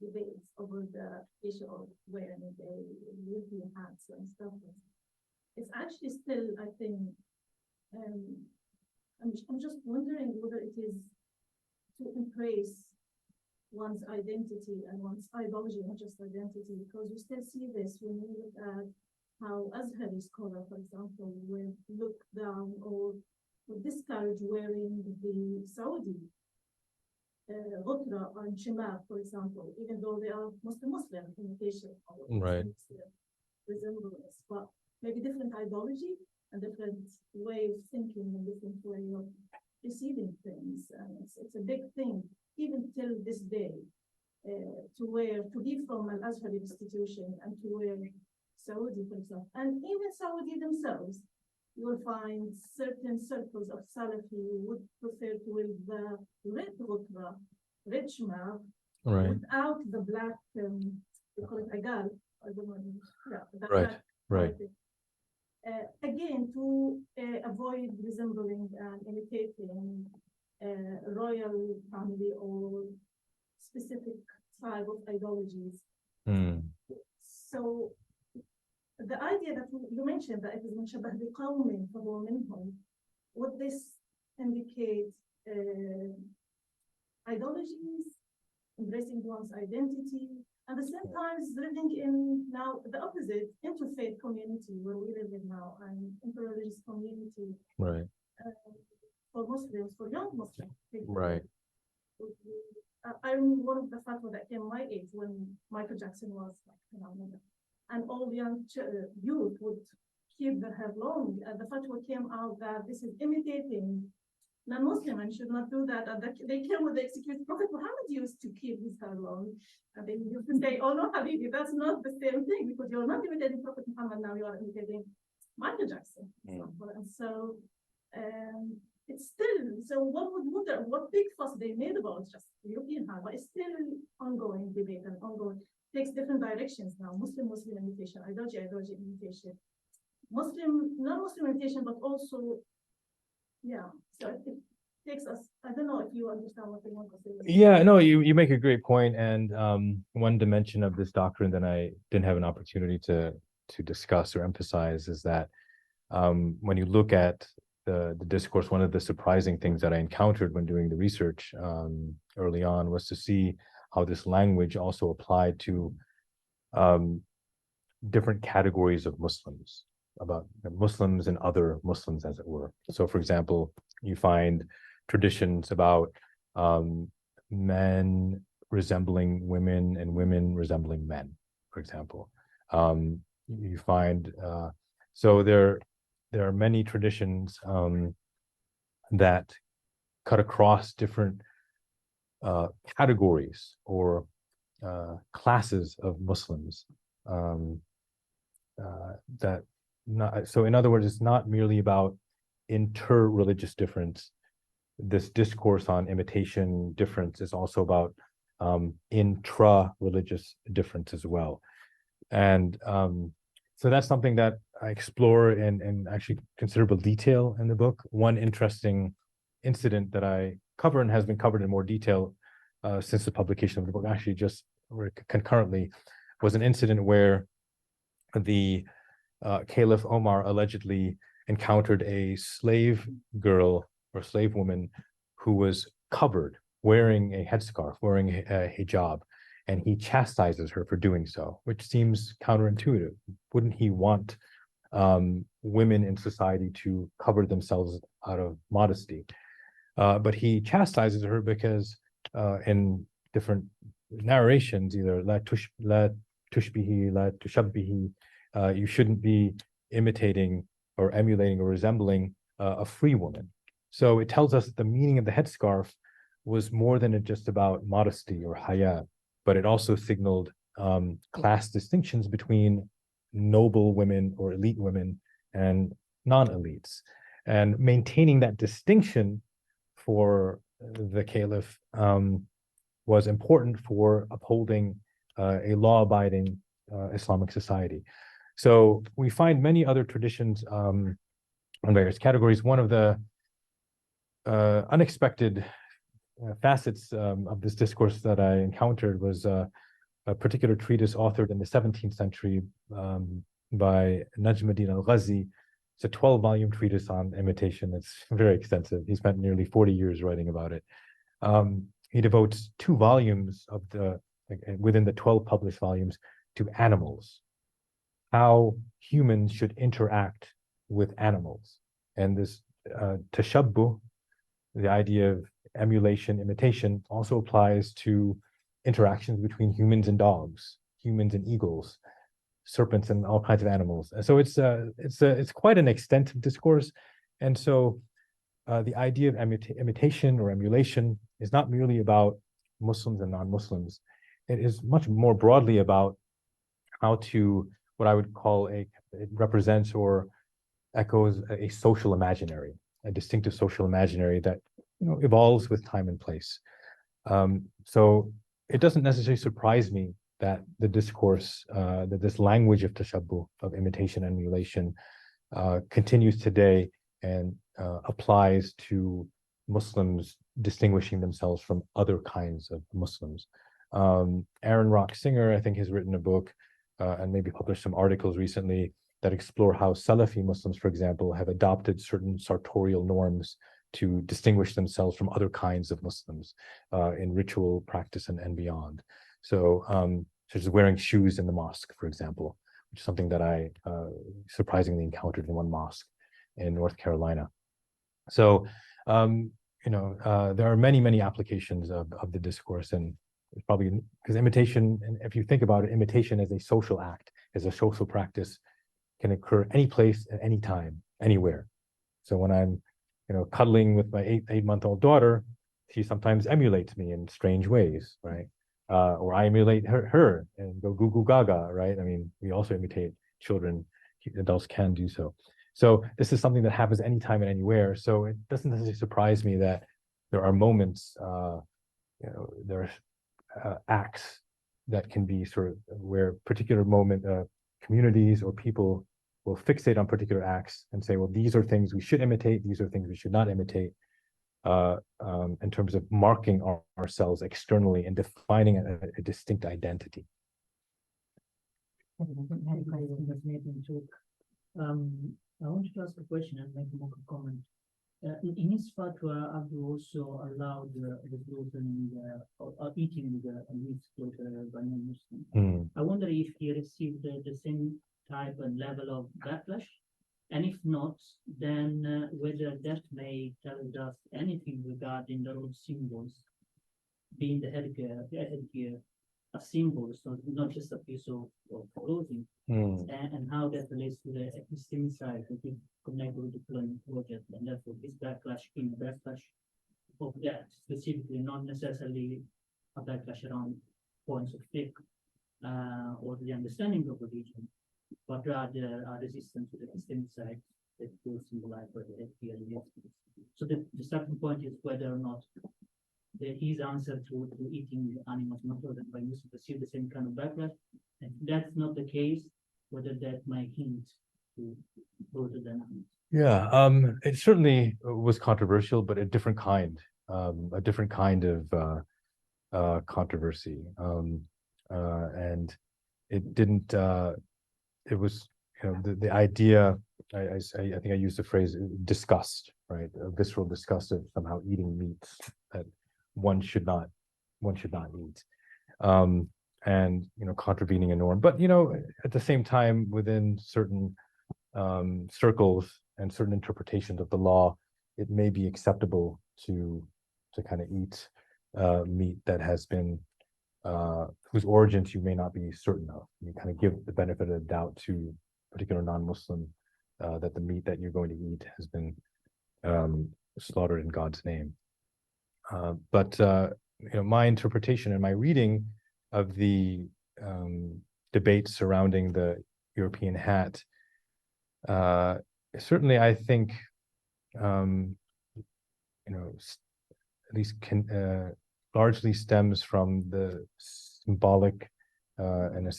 debates over the issue of wearing the European hats and stuff. It's actually still, I think, I'm just wondering whether it is to embrace one's identity and one's ideology, not just identity, because you still see this when you look at how Azhari scholar, for example, will look down or discourage wearing the Saudi ghutla and shimar, for example, even though they are Muslim imitation of resemblance, but maybe different ideology and different way of thinking and different way of receiving things. And it's a big thing, even till this day, to be from an Azhari institution and to wear Saudi, for example, and even Saudi themselves. You will find certain circles of Salafi who would prefer to wear the red ghutla, red shimar, without the black, they call it agal, I don't know. Right. Again, to avoid resembling and imitating royal family or specific tribe of ideologies. So the idea that you mentioned, that it is مشبه بقوم فهو منهم, would this indicate ideologies, embracing one's identity, and at the same time living in now the opposite interfaith community where we live in now, and interreligious community, for Muslims, for young Muslims. I remember one of the fatwa that came my age when Michael Jackson was and all young youth would keep their hair long. The fatwa came out that this is imitating non-Muslim and should not do that. And they came with the excuse, Prophet Muhammad used to keep his hair long. And they used to say, oh no, Habibi, that's not the same thing, because you're not imitating Prophet Muhammad, now you are imitating Michael Jackson. And so it's still, so one would wonder what big fuss they made about just European hair, but it's still ongoing debate and ongoing. Takes different directions now. Muslim imitation, ideology imitation, Muslim, non-Muslim imitation, but also, so takes us, I don't know if you understand what they want to say. Yeah, no, you make a great point, and one dimension of this doctrine that I didn't have an opportunity to discuss or emphasize is that when you look at the discourse, one of the surprising things that I encountered when doing the research early on was to see how this language also applied to different categories of Muslims, about Muslims and other Muslims, as it were. So, for example, you find traditions about men resembling women and women resembling men, for example. You find so there are many traditions that cut across different categories or classes of Muslims. So in other words, it's not merely about inter-religious difference. This discourse on imitation difference is also about intra-religious difference as well. And so that's something that I explore in actually considerable detail in the book. One interesting incident that I cover and has been covered in more detail since the publication of the book, actually just concurrently, was an incident where the Caliph Omar allegedly encountered a slave girl or slave woman who was covered, wearing a headscarf, wearing a hijab, and he chastises her for doing so, which seems counterintuitive. Wouldn't he want women in society to cover themselves out of modesty? But he chastises her because in different narrations, either la tushbihi, la tushabbihi, you shouldn't be imitating or emulating or resembling a free woman. So it tells us that the meaning of the headscarf was more than just about modesty or haya, but it also signaled class distinctions between noble women or elite women and non-elites. And maintaining that distinction for the caliph was important for upholding a law-abiding Islamic society. So we find many other traditions on various categories. One of the unexpected facets of this discourse that I encountered was a particular treatise authored in the 17th century by Najmuddin al-Ghazi. It's a 12-volume treatise on imitation. It's very extensive. He spent nearly 40 years writing about it. He devotes 2 volumes of within the 12 published volumes to animals, how humans should interact with animals. And this tashabbuh, the idea of emulation, imitation, also applies to interactions between humans and dogs, humans and eagles, serpents and all kinds of animals. And so it's quite an extensive discourse. And so the idea of imitation or emulation is not merely about Muslims and non-Muslims. It is much more broadly about how to, what I would call it represents or echoes a social imaginary, a distinctive social imaginary that evolves with time and place. So it doesn't necessarily surprise me that the discourse, that this language of tashabbuh, of imitation and emulation, continues today and applies to Muslims distinguishing themselves from other kinds of Muslims. Aaron Rock Singer, I think, has written a book and maybe published some articles recently that explore how Salafi Muslims, for example, have adopted certain sartorial norms to distinguish themselves from other kinds of Muslims in ritual practice and beyond. So such as wearing shoes in the mosque, for example, which is something that I surprisingly encountered in one mosque in North Carolina. So, there are many, many applications of the discourse, and it's probably because imitation, and if you think about it, imitation as a social act, as a social practice, can occur any place at any time, anywhere. So when I'm, cuddling with my eight-month-old daughter, she sometimes emulates me in strange ways, right? Or I emulate her and go goo goo gaga, right? I mean, we also imitate children. Adults can do so. So this is something that happens anytime and anywhere. So it doesn't necessarily surprise me that there are moments, there are acts that can be sort of where particular moment communities or people will fixate on particular acts and say, well, these are things we should imitate, these are things we should not imitate. in terms of marking ourselves externally and defining a distinct identity. I wanted to ask a question and make a more comment. In his fatwa, Abduh also allowed the slaughtering or eating the meat slaughtered by non-Muslims. I wonder if he received the same type and level of backlash, and if not, then whether that may tell us anything regarding the role of symbols, being the headgear a symbol, so not just a piece of clothing, and how that relates to the epistemic side that is connected with the deployment project, and therefore this backlash in a backlash of that specifically, not necessarily a backlash around points of faith or the understanding of religion, but rather a resistance to the epistemic side that will symbolize by the headgear. So the starting point is whether or not his answer to eating animals not ordered by Muslims receive the same kind of backlash. And if that's not the case, whether that might hint to broader dynamics. Yeah, it certainly was controversial, but a different kind of controversy. And it didn't, it was, the idea, I think I used the phrase disgust, right? A visceral disgust of somehow eating meats that one should not eat, and contravening a norm. But at the same time, within certain circles and certain interpretations of the law, it may be acceptable to kind of eat meat that has been whose origins you may not be certain of. You kind of give the benefit of the doubt to a particular non-Muslim that the meat that you're going to eat has been slaughtered in God's name. But my interpretation and my reading of the debate surrounding the European hat, certainly I think, at least largely stems from the symbolic and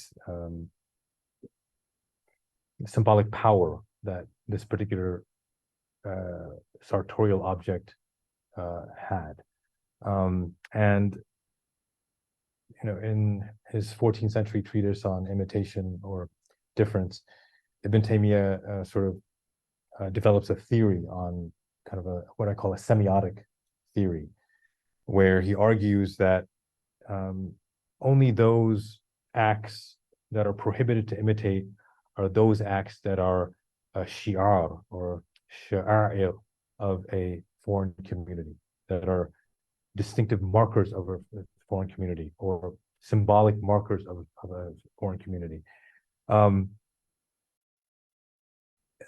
symbolic power that this particular sartorial object had. And in his 14th century treatise on imitation or difference, Ibn Taymiyyah sort of develops a theory on kind of what I call a semiotic theory, where he argues that only those acts that are prohibited to imitate are those acts that are a shi'ar or sha'a'ir of a foreign community, that are distinctive markers of a foreign community or symbolic markers of a foreign community.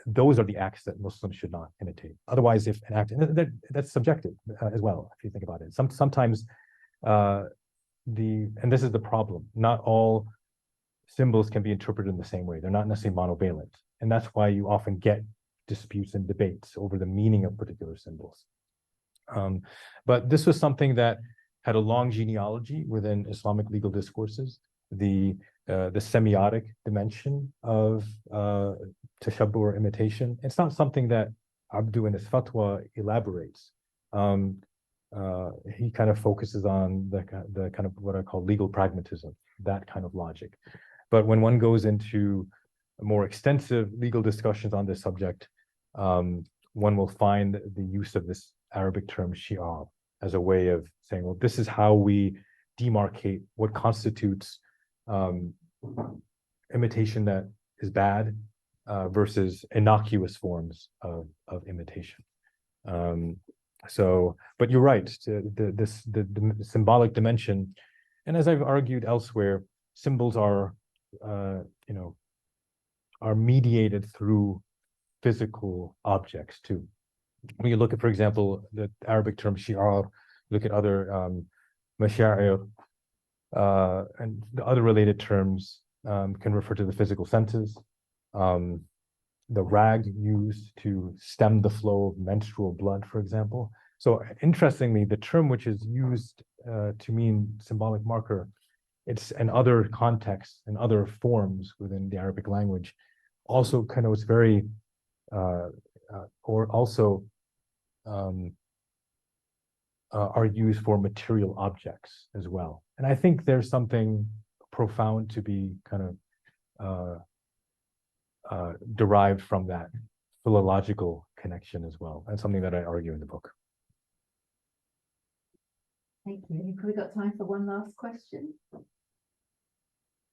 Those are the acts that Muslims should not imitate. Otherwise, if an act, and that's subjective as well, if you think about it. Sometimes and this is the problem, not all symbols can be interpreted in the same way. They're not necessarily monovalent. And that's why you often get disputes and debates over the meaning of particular symbols. But this was something that had a long genealogy within Islamic legal discourses. The semiotic dimension of tashabbuh or imitation. It's not something that Abduh in his fatwa elaborates. He kind of focuses on the kind of what I call legal pragmatism, that kind of logic. But when one goes into more extensive legal discussions on this subject, one will find the use of this Arabic term shi'ar as a way of saying, well, this is how we demarcate what constitutes imitation that is bad versus innocuous forms of imitation. But you're right, the symbolic dimension, and as I've argued elsewhere, symbols are mediated through physical objects too. When you look at, for example, the Arabic term shi'ar, look at other masha'ir, and the other related terms can refer to the physical senses. The rag used to stem the flow of menstrual blood, for example. So interestingly, the term which is used to mean symbolic marker, it's in other contexts and other forms within the Arabic language, also connotes very, or also are used for material objects as well. And I think there's something profound to be kind of derived from that philological connection as well, and something that I argue in the book. Thank you. Have we got time for one last question?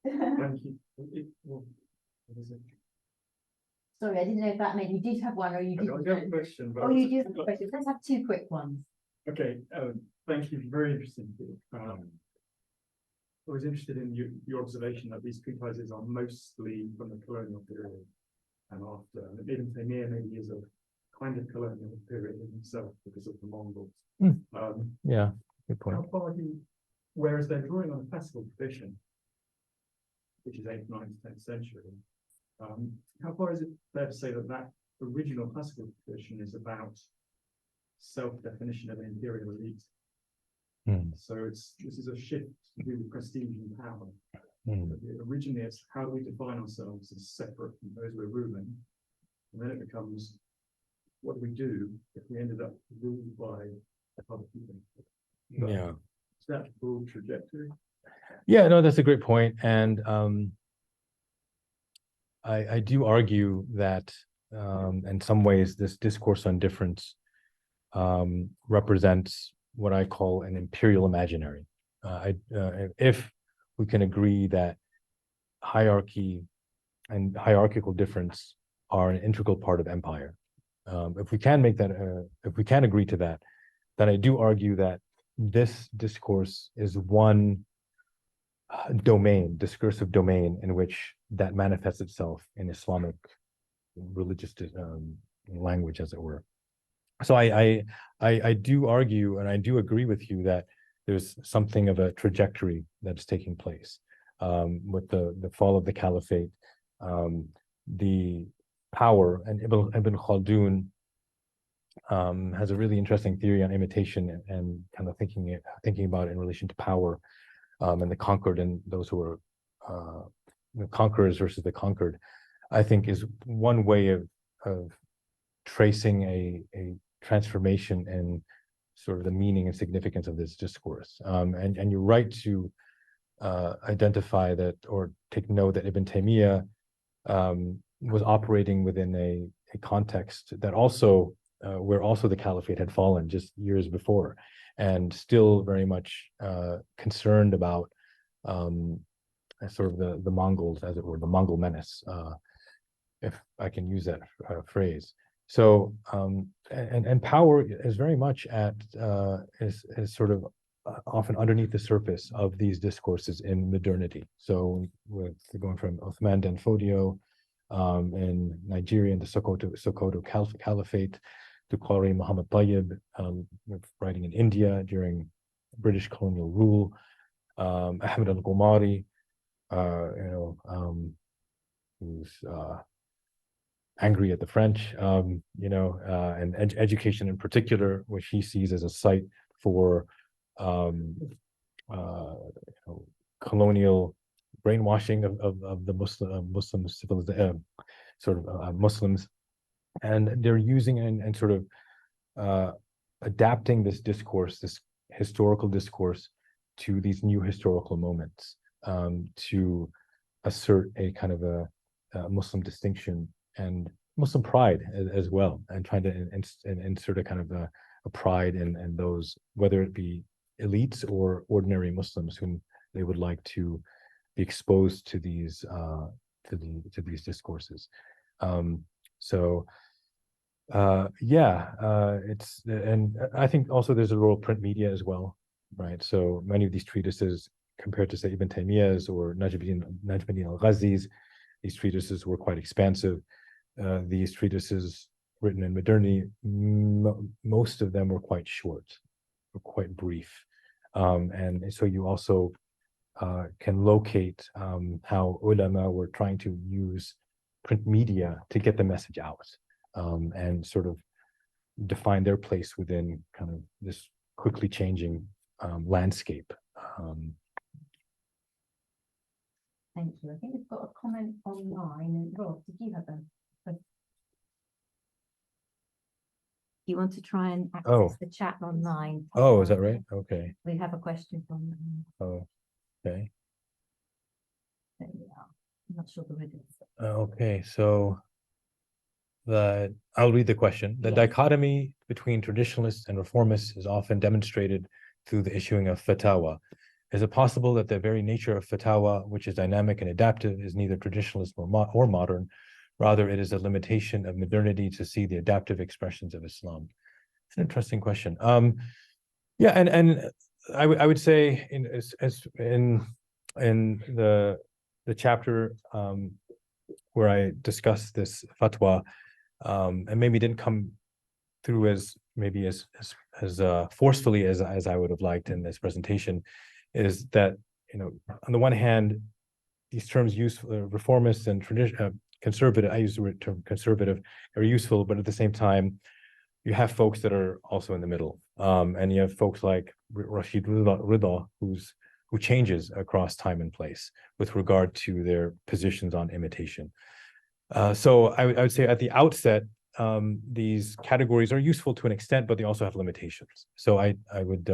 Thank you. What is it? Sorry, I didn't know if that meant you did have one or you I don't have a question, but Oh, you do have a question. Let's have two quick ones. okay. Thank you. Very interesting. I was interested in your observation that these treatises are mostly from the colonial period and after. And Ibn Taymiyyah maybe is a kind of colonial period in himself because of the Mongols. Yeah, good point. How far whereas they're drawing on a classical tradition, which is 8th, 9th, 10th century, how far is it fair to say that that original classical tradition is about self-definition of an imperial elite? So this is a shift to do with prestige and power. Originally, it's how do we define ourselves as separate from those we're ruling, and then it becomes what do we do if we ended up ruled by other people? Yeah. Is that a broad trajectory? Yeah, no, that's a great point. And I do argue that in some ways this discourse on difference represents what I call an imperial imaginary. If we can agree that hierarchy and hierarchical difference are an integral part of empire, if we can make that, if we can agree to that, then I do argue that this discourse is one discursive domain in which that manifests itself in Islamic religious language, as it were. So I do argue, and I do agree with you that there's something of a trajectory that's taking place with the fall of the caliphate, the power, and Ibn Khaldun has a really interesting theory on imitation and kind of thinking about it in relation to power and the conquered and those who are the conquerors versus the conquered. I think is one way of tracing a transformation in sort of the meaning and significance of this discourse. And you're right to identify that or take note that Ibn Taymiyyah was operating within a context that also where also the caliphate had fallen just years before, and still very much concerned about sort of the Mongols, as it were, the Mongol menace, if I can use that phrase. So and power is very much at is sort of often underneath the surface of these discourses in modernity. So with going from Uthman Dan Fodio in Nigeria and the Sokoto Caliphate to Qari Muhammad Tayyib writing in India during British colonial rule, Ahmed al-Ghumari, who's angry at the French, and education in particular, which he sees as a site for colonial brainwashing of the Muslim civilization, Muslims, and they're using and sort of adapting this discourse, this historical discourse, to these new historical moments, to assert a kind of a Muslim distinction and Muslim pride as well, and trying to insert a kind of a pride in those, whether it be elites or ordinary Muslims whom they would like to be exposed to these these discourses. It's, and I think also there's a role of print media as well, right? So many of these treatises, compared to say Ibn Taymiyyah's or Najmuddin al-Ghazi's, these treatises were quite expansive. These treatises written in modernity, most of them were quite short, or quite brief. And so you also can locate how ulama were trying to use print media to get the message out, and sort of define their place within kind of this quickly changing landscape. Thank you. I think we've got a comment online. And Rob, did you have a You want to try and Oh. access the chat online? Oh, is that right? Okay. We have a question from them. Oh, okay. There we are. I'm not sure the word is. Okay, so I'll read the question. The Yes. dichotomy between traditionalists and reformists is often demonstrated through the issuing of fatwa. Is it possible that the very nature of fatwa, which is dynamic and adaptive, is neither traditionalist or modern? Rather, it is a limitation of modernity to see the adaptive expressions of Islam. It's an interesting question. Yeah, and I would say in the chapter where I discussed this fatwa, and maybe didn't come through as forcefully as I would have liked in this presentation, is that, you know, on the one hand, these terms used reformist and conservative, I use the word term conservative, are useful, but at the same time, you have folks that are also in the middle, and you have folks like Rashid Rida, who changes across time and place with regard to their positions on imitation. So I would say at the outset, these categories are useful to an extent, but they also have limitations. So I would,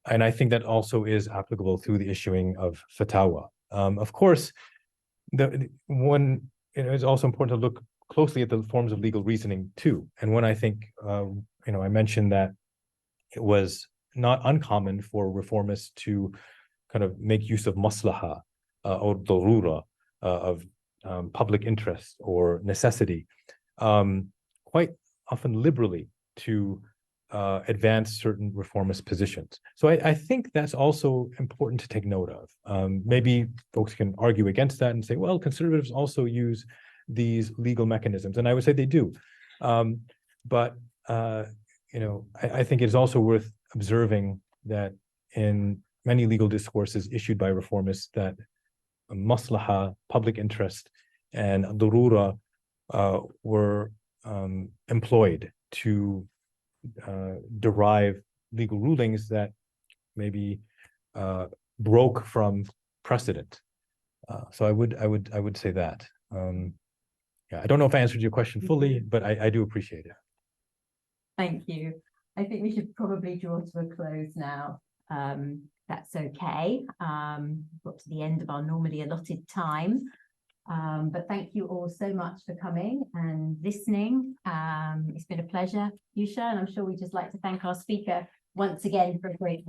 and I think that also is applicable through the issuing of fatwa. Of course, it is also important to look closely at the forms of legal reasoning too. And when I think, I mentioned that it was not uncommon for reformists to kind of make use of maslaha or darura, of public interest or necessity, quite often liberally to advance certain reformist positions. So I think that's also important to take note of. Maybe folks can argue against that and say, well, conservatives also use these legal mechanisms, and I would say they do. But I think it's also worth observing that in many legal discourses issued by reformists, that maslaha, public interest, and darura were employed to derive legal rulings that maybe broke from precedent. So I would say that. Yeah, I don't know if I answered your question fully, but I do appreciate it. Thank you. I think we should probably draw to a close now. That's okay. Got to the end of our normally allotted time. But thank you all so much for coming and listening. It's been a pleasure, Youshaa, and I'm sure we'd just like to thank our speaker once again for a great